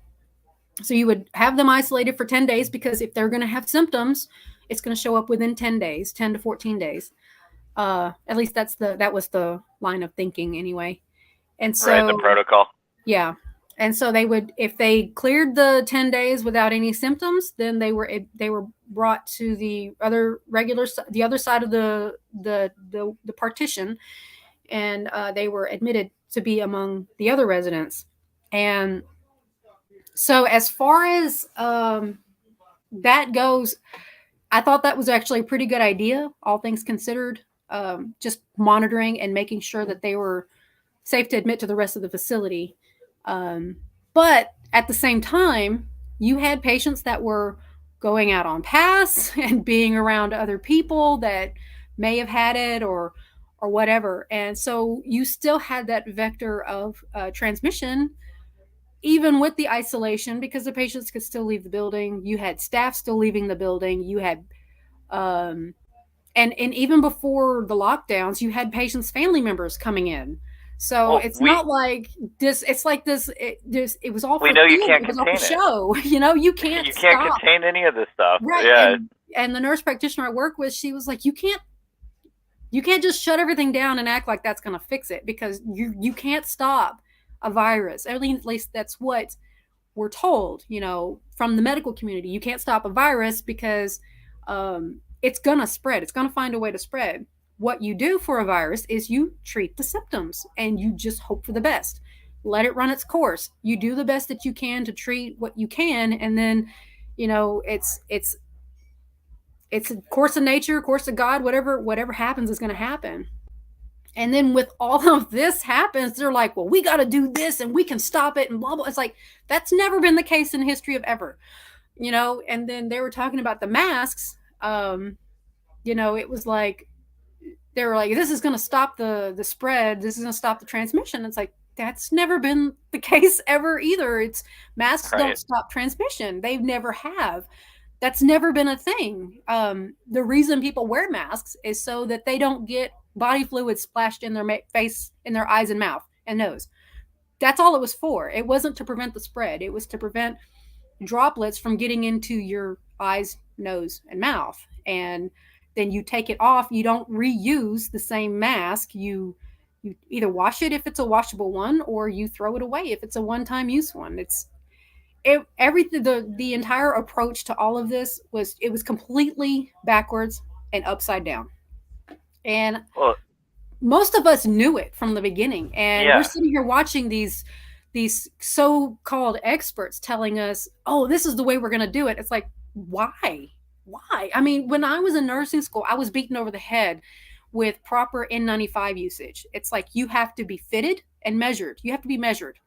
So you would have them isolated for 10 days because if they're going to have symptoms, it's going to show up within 10 days, 10 to 14 days. At least that was the line of thinking anyway. And so right, the protocol. Yeah. And so they would, if they cleared the 10 days without any symptoms, then they were brought to the other the other side of the partition, and they were admitted to be among the other residents. And so as far as that goes, I thought that was actually a pretty good idea, all things considered. Just monitoring and making sure that they were safe to admit to the rest of the facility. But at the same time, you had patients that were going out on pass and being around other people that may have had it or whatever. And so you still had that vector of transmission, even with the isolation, because the patients could still leave the building. You had staff still leaving the building. You had and even before the lockdowns, you had patients' family members coming in. So it's not like this. It's like this. It was all. We know you can't contain it. Show. You know, you can't. You can't contain any of this stuff. Right. Yeah. And the nurse practitioner I work with, she was like, you can't just shut everything down and act like that's going to fix it, because you can't stop a virus. At least that's what we're told. You know, from the medical community, you can't stop a virus because it's going to spread. It's going to find a way to spread. What you do for a virus is you treat the symptoms and you just hope for the best. Let it run its course. You do the best that you can to treat what you can. And then, you know, it's a course of nature, course of God, whatever happens is going to happen. And then with all of this happens, they're like, well, we got to do this and we can stop it and blah, blah. It's like, that's never been the case in the history of ever, you know? And then they were talking about the masks. You know, it was like, they were like, this is going to stop the spread. This is going to stop the transmission. It's like, that's never been the case ever either. It's masks don't stop transmission. They never have. That's never been a thing. The reason people wear masks is so that they don't get body fluid splashed in their face, in their eyes and mouth and nose. That's all it was for. It wasn't to prevent the spread. It was to prevent droplets from getting into your eyes, nose, and mouth. And then you take it off. You don't reuse the same mask. You either wash it if it's a washable one, or you throw it away if it's a one-time use one. Everything. The entire approach to all of this was completely backwards and upside down. And most of us knew it from the beginning. And we're sitting here watching these so-called experts telling us, oh, this is the way we're going to do it. It's like, why? I mean, when I was in nursing school, I was beaten over the head with proper N95 usage. It's like, you have to be fitted and measured. You have to be measured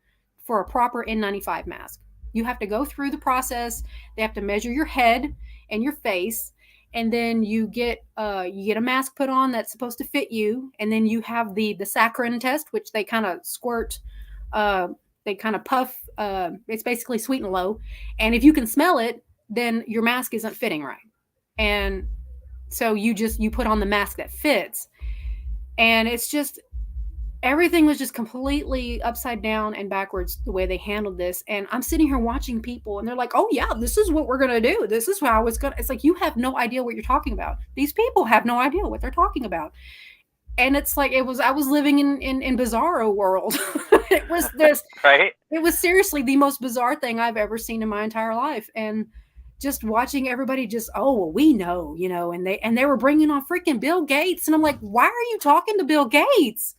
for a proper N95 mask. You have to go through the process. They have to measure your head and your face. And then you get a mask put on that's supposed to fit you. And then you have the saccharin test, which they kind of squirt, they kind of puff. It's basically sweet and low. And if you can smell it, then your mask isn't fitting right. And so you put on the mask that fits. And it's just, everything was just completely upside down and backwards the way they handled this. And I'm sitting here watching people and they're like, oh yeah, this is what we're going to do. This is how it's going to, it's like, you have no idea what you're talking about. These people have no idea what they're talking about. And it's like, I was living in bizarro world. It was this, right? It was seriously the most bizarre thing I've ever seen in my entire life. And just watching everybody just, oh, well, we know, you know, and they were bringing on freaking Bill Gates. And I'm like, why are you talking to Bill Gates?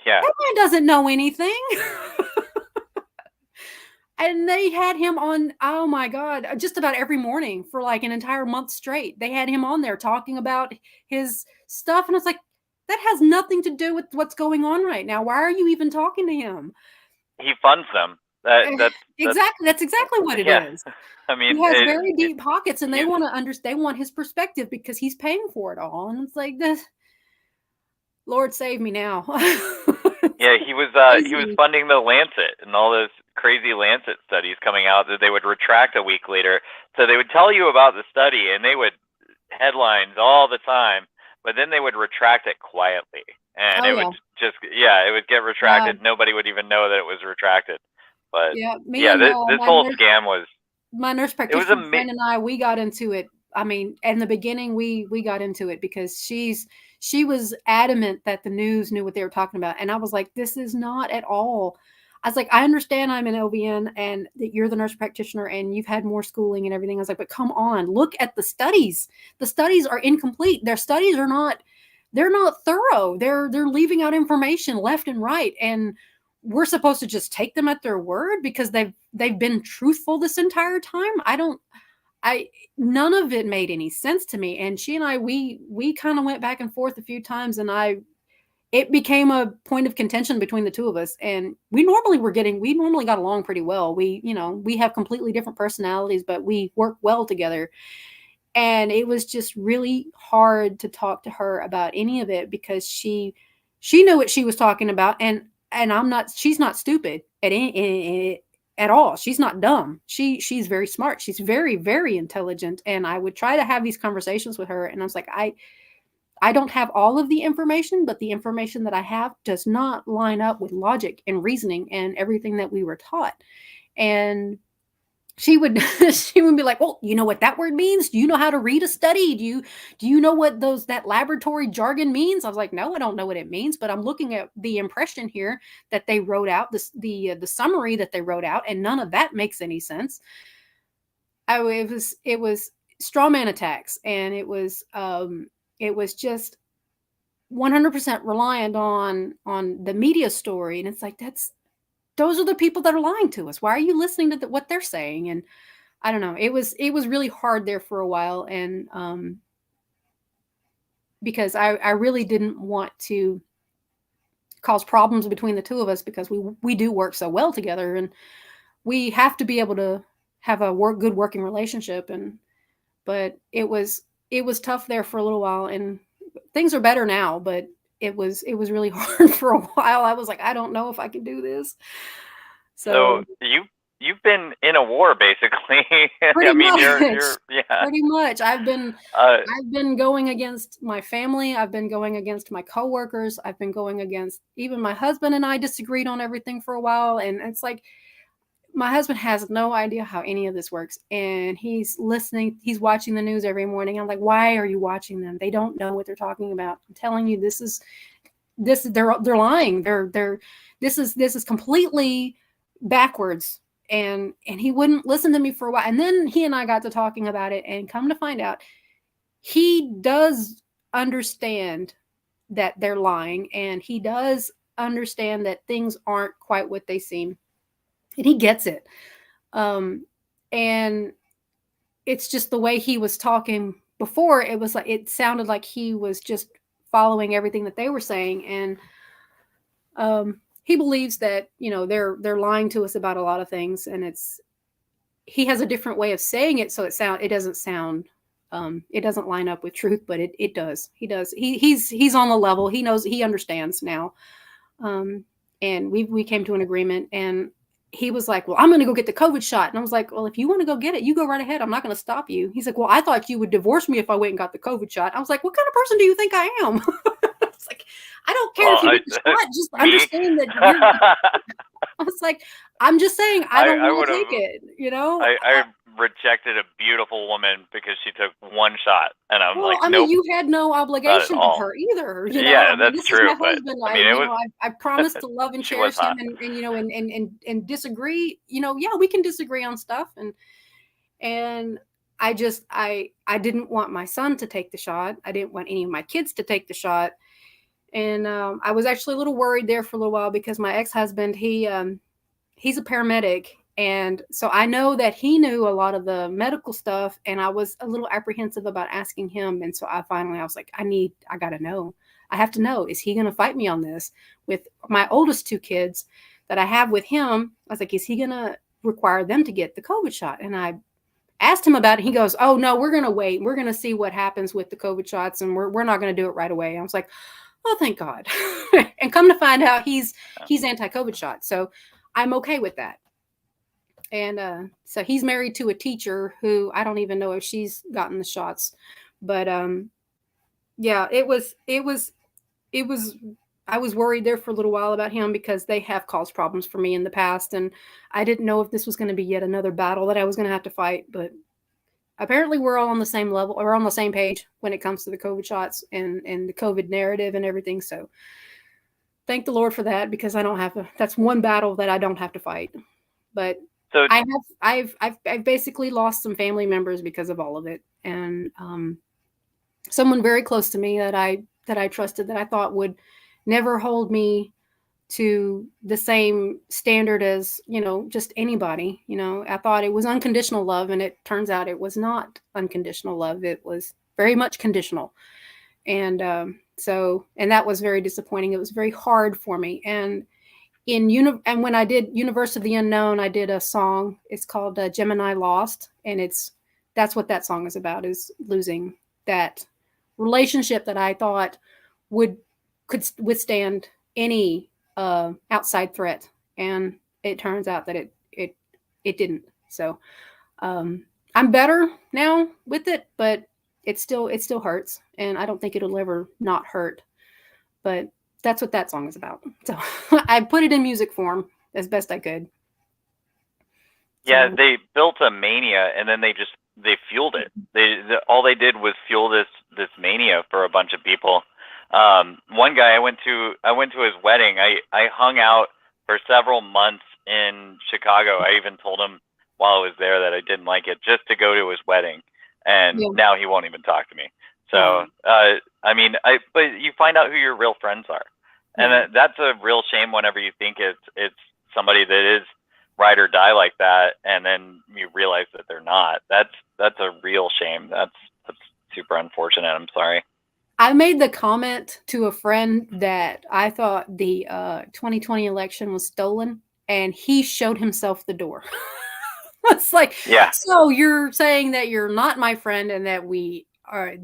Yeah. That man doesn't know anything. And they had him on, oh my God, just about every morning for like an entire month straight. They had him on there talking about his stuff. And I was like, that has nothing to do with what's going on right now. Why are you even talking to him? He funds them. That's exactly what it is. I mean, he has very deep pockets, and they want to understand. They want his perspective because he's paying for it all. And it's like, this, Lord save me now. Yeah, he was funding the Lancet and all those crazy Lancet studies coming out that they would retract a week later. So they would tell you about the study, and they would headlines all the time, but then they would retract it quietly, and it would get retracted. Nobody would even know that it was retracted. But this whole scam was. My nurse practitioner friend and I, we got into it. I mean, in the beginning, we got into it because she was adamant that the news knew what they were talking about. And I was like, this is not at all. I was like, I understand I'm an LVN and that you're the nurse practitioner and you've had more schooling and everything. I was like, but come on, look at the studies. The studies are incomplete. Their studies are not, they're not thorough. They're leaving out information left and right. And we're supposed to just take them at their word because they've been truthful this entire time. None of it made any sense to me. And she and I, we kind of went back and forth a few times, and it became a point of contention between the two of us. And we normally got along pretty well. We have completely different personalities, but we work well together. And it was just really hard to talk to her about any of it because she knew what she was talking about. And she's not stupid at all. She's not dumb. She's very smart. She's very, very intelligent. And I would try to have these conversations with her. And I was like, I don't have all of the information, but the information that I have does not line up with logic and reasoning and everything that we were taught. And she would be like, well, you know what that word means? Do you know how to read a study? Do you know what that laboratory jargon means? I was like, no, I don't know what it means, but I'm looking at the impression here that they wrote out, the summary that they wrote out, and none of that makes any sense. It was straw man attacks, and it was just 100% reliant on the media story. And it's like, those are the people that are lying to us. Why are you listening to what they're saying? And I don't know. It was really hard there for a while. And because I really didn't want to cause problems between the two of us, because we do work so well together, and we have to be able to have a good working relationship. But it was tough there for a little while, and things are better now, but it was really hard for a while. I was like, I don't know if I can do this. So you've been in a war, basically. Pretty much. Yeah. Pretty much. I've been going against my family. I've been going against my coworkers. I've been going against, even my husband and I disagreed on everything for a while. And it's like, my husband has no idea how any of this works. And he's listening. He's watching the news every morning. I'm like, why are you watching them? They don't know what they're talking about. I'm telling you, they're lying. This is completely backwards. And he wouldn't listen to me for a while. And then he and I got to talking about it, and come to find out, he does understand that they're lying, and he does understand that things aren't quite what they seem. And he gets it. And it's just the way he was talking before. It sounded like he was just following everything that they were saying. And he believes that, they're lying to us about a lot of things. And he has a different way of saying it. So it doesn't line up with truth, but it does. He does. He's on the level. He knows, he understands now. And we came to an agreement, and he was like, well, I'm going to go get the COVID shot. And I was like, well, if you want to go get it, you go right ahead. I'm not going to stop you. He's like, well, I thought you would divorce me if I went and got the COVID shot. I was like, what kind of person do you think I am? It's like, I don't care if you get the shot. Just understand that I was like, I'm just saying, I don't want to take it, I rejected a beautiful woman because she took one shot, and I'm like, I mean, you had no obligation to her either. Yeah, that's true. But I promised to love and cherish him, and disagree. Yeah, we can disagree on stuff, and I didn't want my son to take the shot. I didn't want any of my kids to take the shot, and I was actually a little worried there for a little while, because my ex-husband, he's a paramedic. And so I know that he knew a lot of the medical stuff, and I was a little apprehensive about asking him. And so I was like, I got to know. I have to know, is he going to fight me on this? With my oldest two kids that I have with him, I was like, is he going to require them to get the COVID shot? And I asked him about it. He goes, oh no, we're going to wait. We're going to see what happens with the COVID shots, and we're not going to do it right away. I was like, oh, thank God. And come to find out, he's anti-COVID shot. So I'm okay with that. And so he's married to a teacher who I don't even know if she's gotten the shots. But yeah, it was I was worried there for a little while about him, because they have caused problems for me in the past, and I didn't know if this was going to be yet another battle that I was going to have to fight. But apparently we're all on the same level, or on the same page when it comes to the COVID shots and the COVID narrative and everything. So thank the Lord for that, because I don't have to. That's one battle that I don't have to fight. But So I've basically lost some family members because of all of it, and someone very close to me that I trusted, that I thought would never hold me to the same standard as, just anybody. I thought it was unconditional love, and it turns out it was not unconditional love. It was very much conditional. And and that was very disappointing. It was very hard for me. And and when I did Universe of the Unknown, I did a song. It's called Gemini Lost, and that's what that song is about, is losing that relationship that I thought could withstand any outside threat, and it turns out that it didn't. So I'm better now with it, but it still hurts, and I don't think it'll ever not hurt. But that's what that song is about. So I put it in music form as best I could. Yeah, they built a mania, and then they fueled it. All they did was fuel this mania for a bunch of people. One guy I went to his wedding. I hung out for several months in Chicago. I even told him while I was there that I didn't like it, just to go to his wedding, and now he won't even talk to me. So but you find out who your real friends are, and that's a real shame whenever you think it's somebody that is ride or die like that, and then you realize that they're not. That's a real shame. That's super unfortunate. I'm sorry. I made the comment to a friend that I thought the 2020 election was stolen, and he showed himself the door. It's like, so you're saying that you're not my friend, and that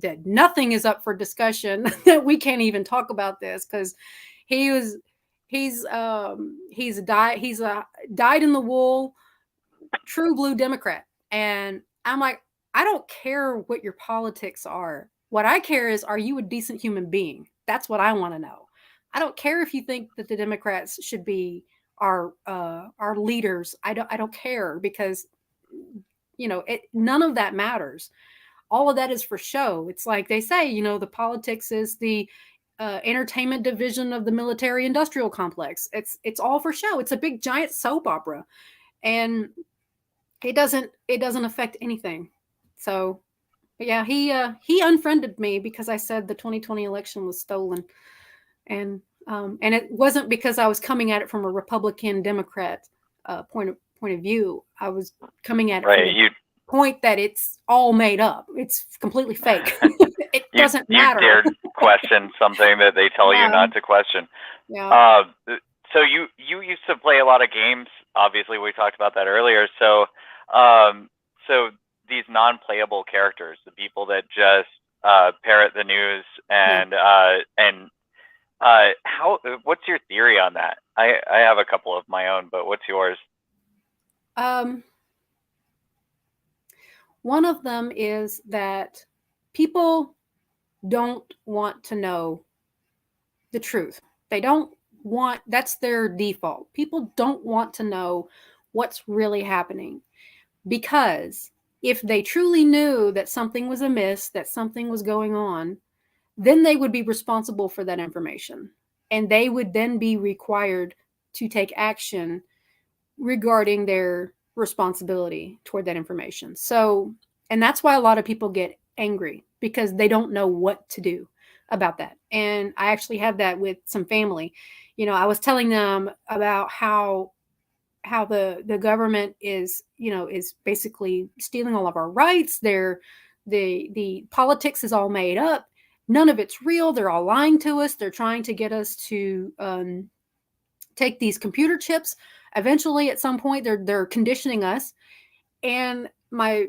that nothing is up for discussion, that we can't even talk about this, because he's dyed in the wool, true blue Democrat. And I'm like, I don't care what your politics are. What I care is, are you a decent human being? That's what I want to know. I don't care if you think that the Democrats should be our leaders. I don't care, because none of that matters. All of that is for show. It's like they say, the politics is the entertainment division of the military industrial complex. It's all for show. It's a big giant soap opera, and it doesn't affect anything. So yeah, he unfriended me because I said the 2020 election was stolen, and it wasn't because I was coming at it from a Republican Democrat point of view. I was coming at it from the point that it's all made up. It's completely fake. It doesn't matter. You dared question something that they tell you not to question. Yeah. So you used to play a lot of games. Obviously, we talked about that earlier. So these non-playable characters, the people that just parrot the news, and what's your theory on that? I have a couple of my own, but what's yours? One of them is that people don't want to know the truth. That's their default. People don't want to know what's really happening, because if they truly knew that something was amiss, that something was going on, then they would be responsible for that information, and they would then be required to take action regarding their responsibility toward that information. So, and that's why a lot of people get angry, because they don't know what to do about that. And I actually had that with some family. I was telling them about how the government is basically stealing all of our rights. The politics is all made up. None of it's real. They're all lying to us. They're trying to get us to take these computer chips. Eventually, at some point, they're conditioning us. And my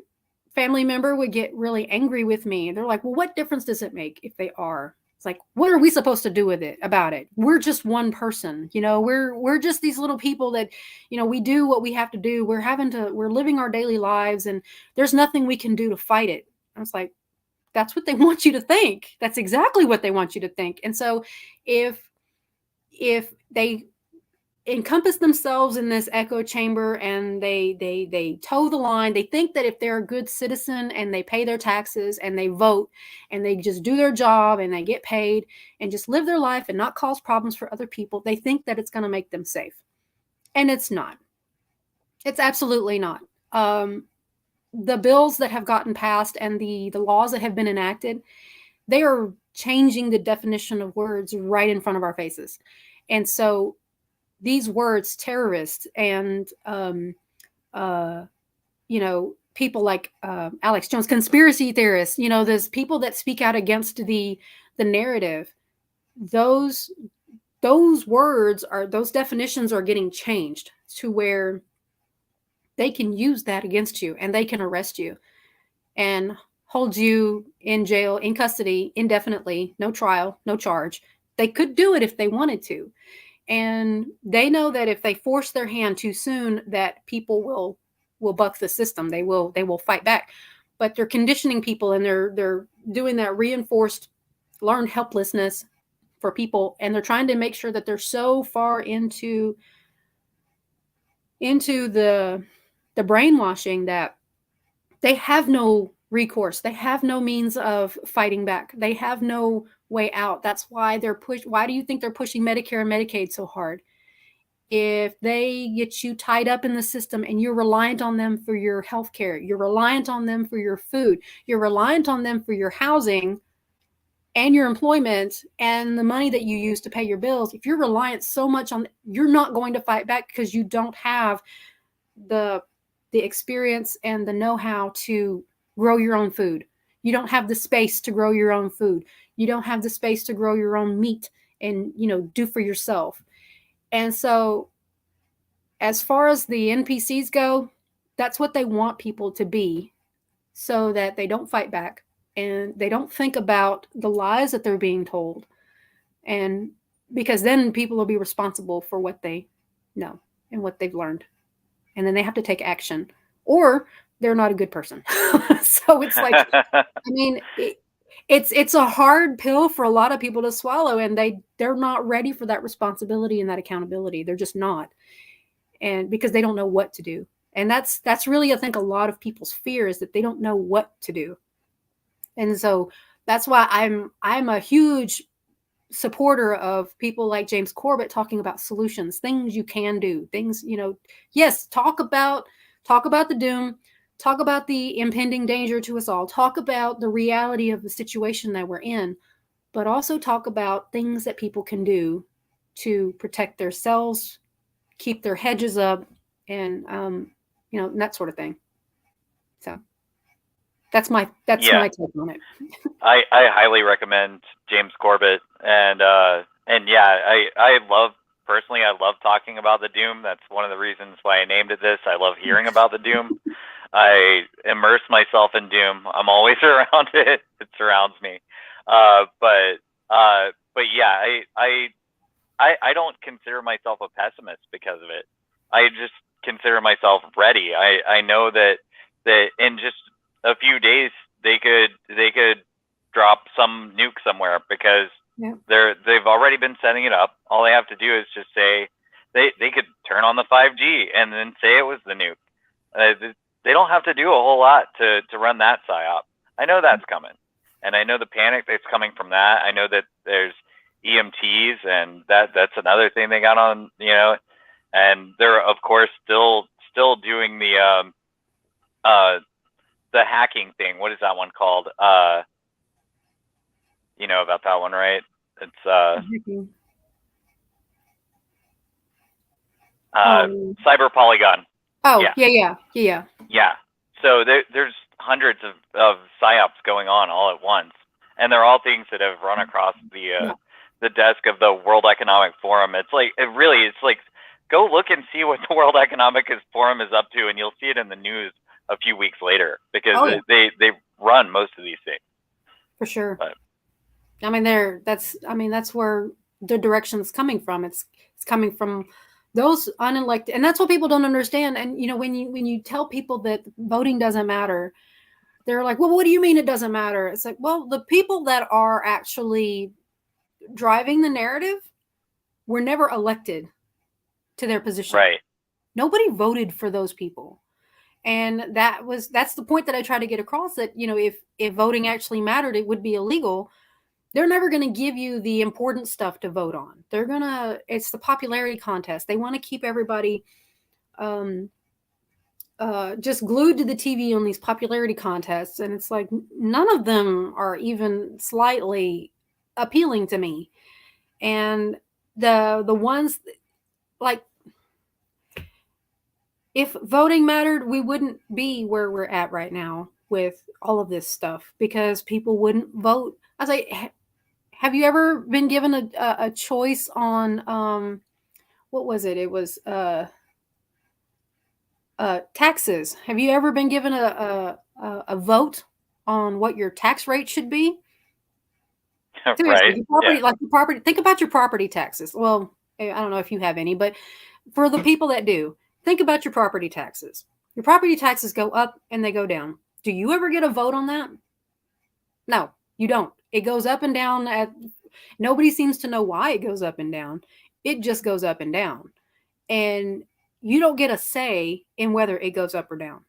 family member would get really angry with me. They're like, well, what difference does it make if they are? It's like, what are we supposed to do about it? We're just one person. We're just these little people that, we do what we have to do. We're living our daily lives, and there's nothing we can do to fight it. I was like, that's what they want you to think. That's exactly what they want you to think. And so if they encompass themselves in this echo chamber, and they toe the line. They think that if they're a good citizen and they pay their taxes and they vote and they just do their job and they get paid and just live their life and not cause problems for other people, they think that it's going to make them safe. And it's not. It's absolutely not. The bills that have gotten passed and the laws that have been enacted, they are changing the definition of words right in front of our faces. And so these words, terrorists and, people like Alex Jones, conspiracy theorists, there's people that speak out against the narrative. Those words those definitions are getting changed to where they can use that against you, and they can arrest you and hold you in jail, in custody, indefinitely, no trial, no charge. They could do it if they wanted to. And they know that if they force their hand too soon, that people will buck the system. They will fight back. But they're conditioning people, and they're doing that reinforced learned helplessness for people, and they're trying to make sure that they're so far into the brainwashing that they have no recourse. They have no means of fighting back. They have no way out. That's why why do you think they're pushing Medicare and Medicaid so hard? If they get you tied up in the system and you're reliant on them for your health care, you're reliant on them for your food, you're reliant on them for your housing and your employment and the money that you use to pay your bills, if you're reliant so much on, you're not going to fight back because you don't have the experience and the know-how to grow your own food. You don't have the space to grow your own food. You don't have the space to grow your own meat and, do for yourself. And so as far as the NPCs go, that's what they want people to be, so that they don't fight back and they don't think about the lies that they're being told. And because then people will be responsible for what they know and what they've learned. And then they have to take action, or they're not a good person. So it's like, I mean, it's a hard pill for a lot of people to swallow, and they're not ready for that responsibility and that accountability. They're just not. And because they don't know what to do. And that's really, I think, a lot of people's fear, is that they don't know what to do. And so that's why I'm a huge supporter of people like James Corbett talking about solutions, things you can do, things, yes, talk about the doom, talk about the impending danger to us all, talk about the reality of the situation that we're in, but also talk about things that people can do to protect themselves, keep their hedges up, and that sort of thing. So that's my take on it. I highly recommend James Corbett, and yeah, I love talking about the doom. That's one of the reasons why I named it this. I love hearing about the doom. I immerse myself in doom. I'm always around it. It surrounds me. But yeah, I don't consider myself a pessimist because of it. I just consider myself ready. I know that in just a few days they could drop some nuke somewhere, because they've already been setting it up. All they have to do is just say they could turn on the 5G and then say it was the nuke. They don't have to do a whole lot to run that psyop. I know that's coming, and I know the panic that's coming from that. I know that there's EMTs, and that's another thing they got on, and they're of course still doing the hacking thing. What is that one called? You know about that one, right? It's Cyber Polygon. Oh, yeah. Yeah. So there's hundreds of psyops going on all at once, and they're all things that have run across the desk of the World Economic Forum. It's like go look and see what the World Economic Forum is up to, and you'll see it in the news a few weeks later, because they run most of these things. For sure. But, I mean, that's where the direction's coming from. It's coming from those unelected, and that's what people don't understand. And when you tell people that voting doesn't matter, they're like, well, what do you mean it doesn't matter? It's like, well, the people that are actually driving the narrative were never elected. to their position. Right. Nobody voted for those people. And that's the point that I try to get across, that, if voting actually mattered, it would be illegal. They're never going to give you the important stuff to vote on. It's the popularity contest. They want to keep everybody just glued to the TV on these popularity contests. And it's like, none of them are even slightly appealing to me. And the ones, like, if voting mattered, we wouldn't be where we're at right now with all of this stuff, because people wouldn't vote. I was like, have you ever been given a choice on what was it? It was taxes. Have you ever been given a vote on what your tax rate should be? Seriously, Right. your property, Yeah. like your property. Think about your property taxes. Well, I don't know if you have any, but for the people that do, think about your property taxes. Your property taxes go up and they go down. Do you ever get a vote on that? No, you don't. It goes up and down. Nobody seems to know why it goes up and down. It just goes up and down. And you don't get a say in whether it goes up or down.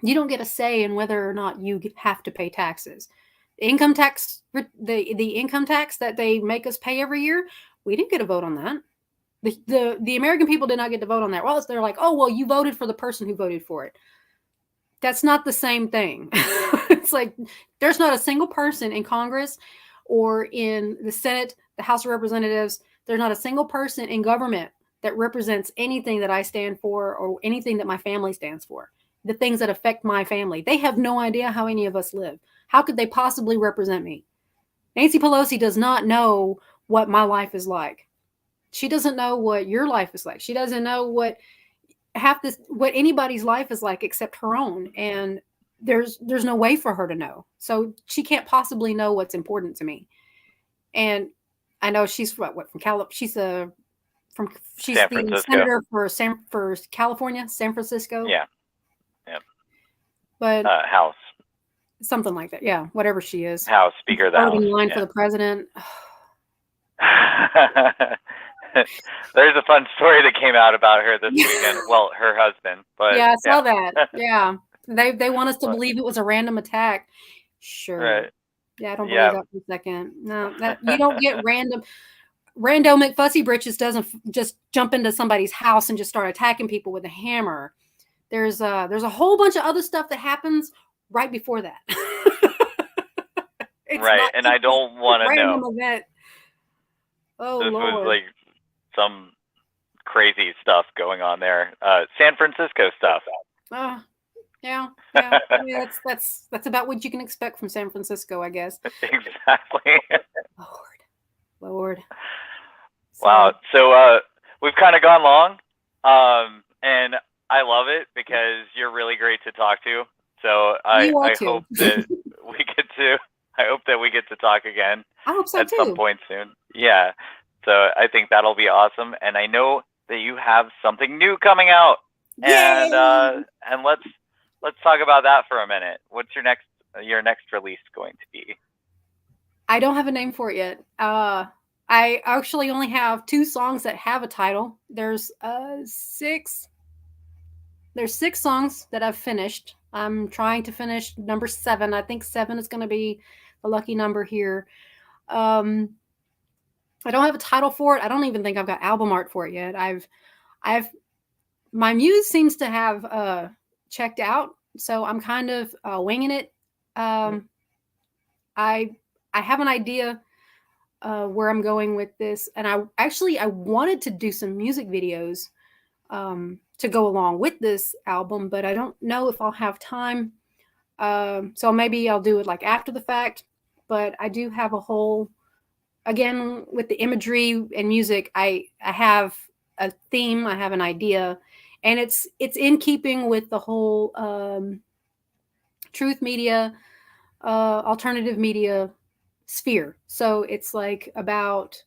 You don't get a say in whether or not you have to pay taxes. The income tax that they make us pay every year, we didn't get a vote on that. The American people did not get to vote on that. Well, they're like, oh, well, you voted for the person who voted for it. That's not the same thing. It's like, there's not a single person in Congress or in the Senate, the House of Representatives. There's not a single person in government that represents anything that I stand for or anything that my family stands for. The things that affect my family. They have no idea how any of us live. How could they possibly represent me? Nancy Pelosi does not know what my life is like. She doesn't know what your life is like. She doesn't know what anybody's life is like except her own. And there's no way for her to know. So she can't possibly know what's important to me. And I know she's from California. She's the senator for California, San Francisco. Yeah. Yep. But House. Something like that. Yeah, whatever she is. House Speaker of the House. Voting line for the president. There's a fun story that came out about her this weekend. Well, her husband, but yeah, I saw that. Yeah, they want us to believe it was a random attack. Sure. Right. Yeah, I don't believe that for a second. No, you don't get rando McFussy Britches doesn't just jump into somebody's house and just start attacking people with a hammer. There's a whole bunch of other stuff that happens right before that. Right, and I don't want to know. Event. Oh, this Lord. was like some crazy stuff going on there. San Francisco stuff. Yeah. I mean, that's about what you can expect from San Francisco, I guess. Exactly. Lord. Wow. So we've kind of gone long, and I love it because you're really great to talk to. So I hope that we get to talk again. I hope so at too. some point soon. Yeah. So I think that'll be awesome, and I know that you have something new coming out. Yay! And let's talk about that for a minute. What's your next release going to be? I don't have a name for it yet. I actually only have 2 songs that have a title. There's 6 songs that I've finished. I'm trying to finish number 7. I think 7 is going to be the lucky number here. I don't have a title for it. I don't even think I've got album art for it yet. My muse seems to have checked out, so I'm kind of winging it. I have an idea where I'm going with this, and I wanted to do some music videos to go along with this album, but I don't know if I'll have time. So maybe I'll do it like after the fact. But I do have a whole, again, with the imagery and music, I have a theme, I have an idea, and it's in keeping with the whole truth media, alternative media sphere. So it's like about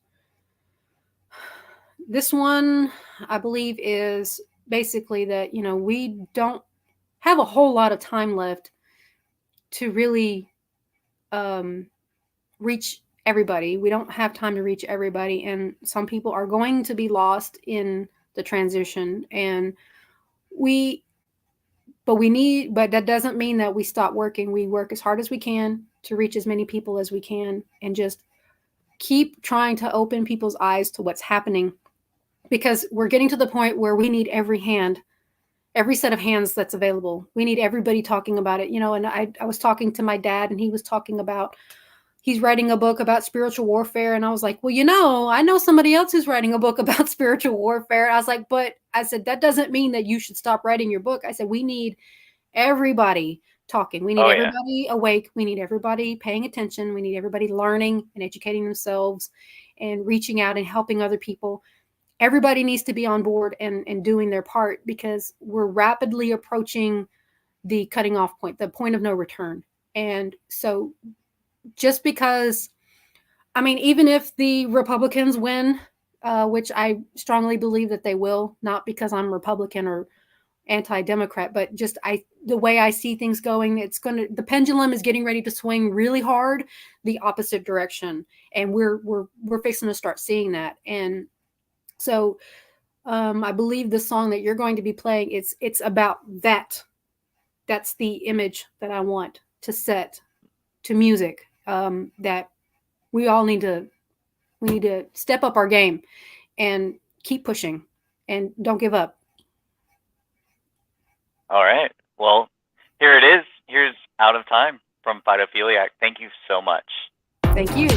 this one, I believe, is basically that, we don't have a whole lot of time left to really reach everybody. We don't have time to reach everybody, and some people are going to be lost in the transition. And but that doesn't mean that we stop working. We work as hard as we can to reach as many people as we can, and just keep trying to open people's eyes to what's happening, because we're getting to the point where we need every set of hands that's available. We need everybody talking about it, and I was talking to my dad, and he was talking about, he's writing a book about spiritual warfare. And I was like, well, I know somebody else who's writing a book about spiritual warfare. I was like, but I said, that doesn't mean that you should stop writing your book. I said, we need everybody talking. We need everybody awake. We need everybody paying attention. We need everybody learning and educating themselves and reaching out and helping other people. Everybody needs to be on board and doing their part, because we're rapidly approaching the cutting off point, the point of no return. And so just because, even if the Republicans win, which I strongly believe that they will, not because I'm Republican or anti-Democrat, but just the way I see things going, the pendulum is getting ready to swing really hard the opposite direction, and we're fixing to start seeing that. And so I believe the song that you're going to be playing, it's about that. That's the image that I want to set to music, that we all need to step up our game and keep pushing and don't give up. All right. Well, here it is. Here's Out of Time from Phytophiliac. Thank you so much. Thank you.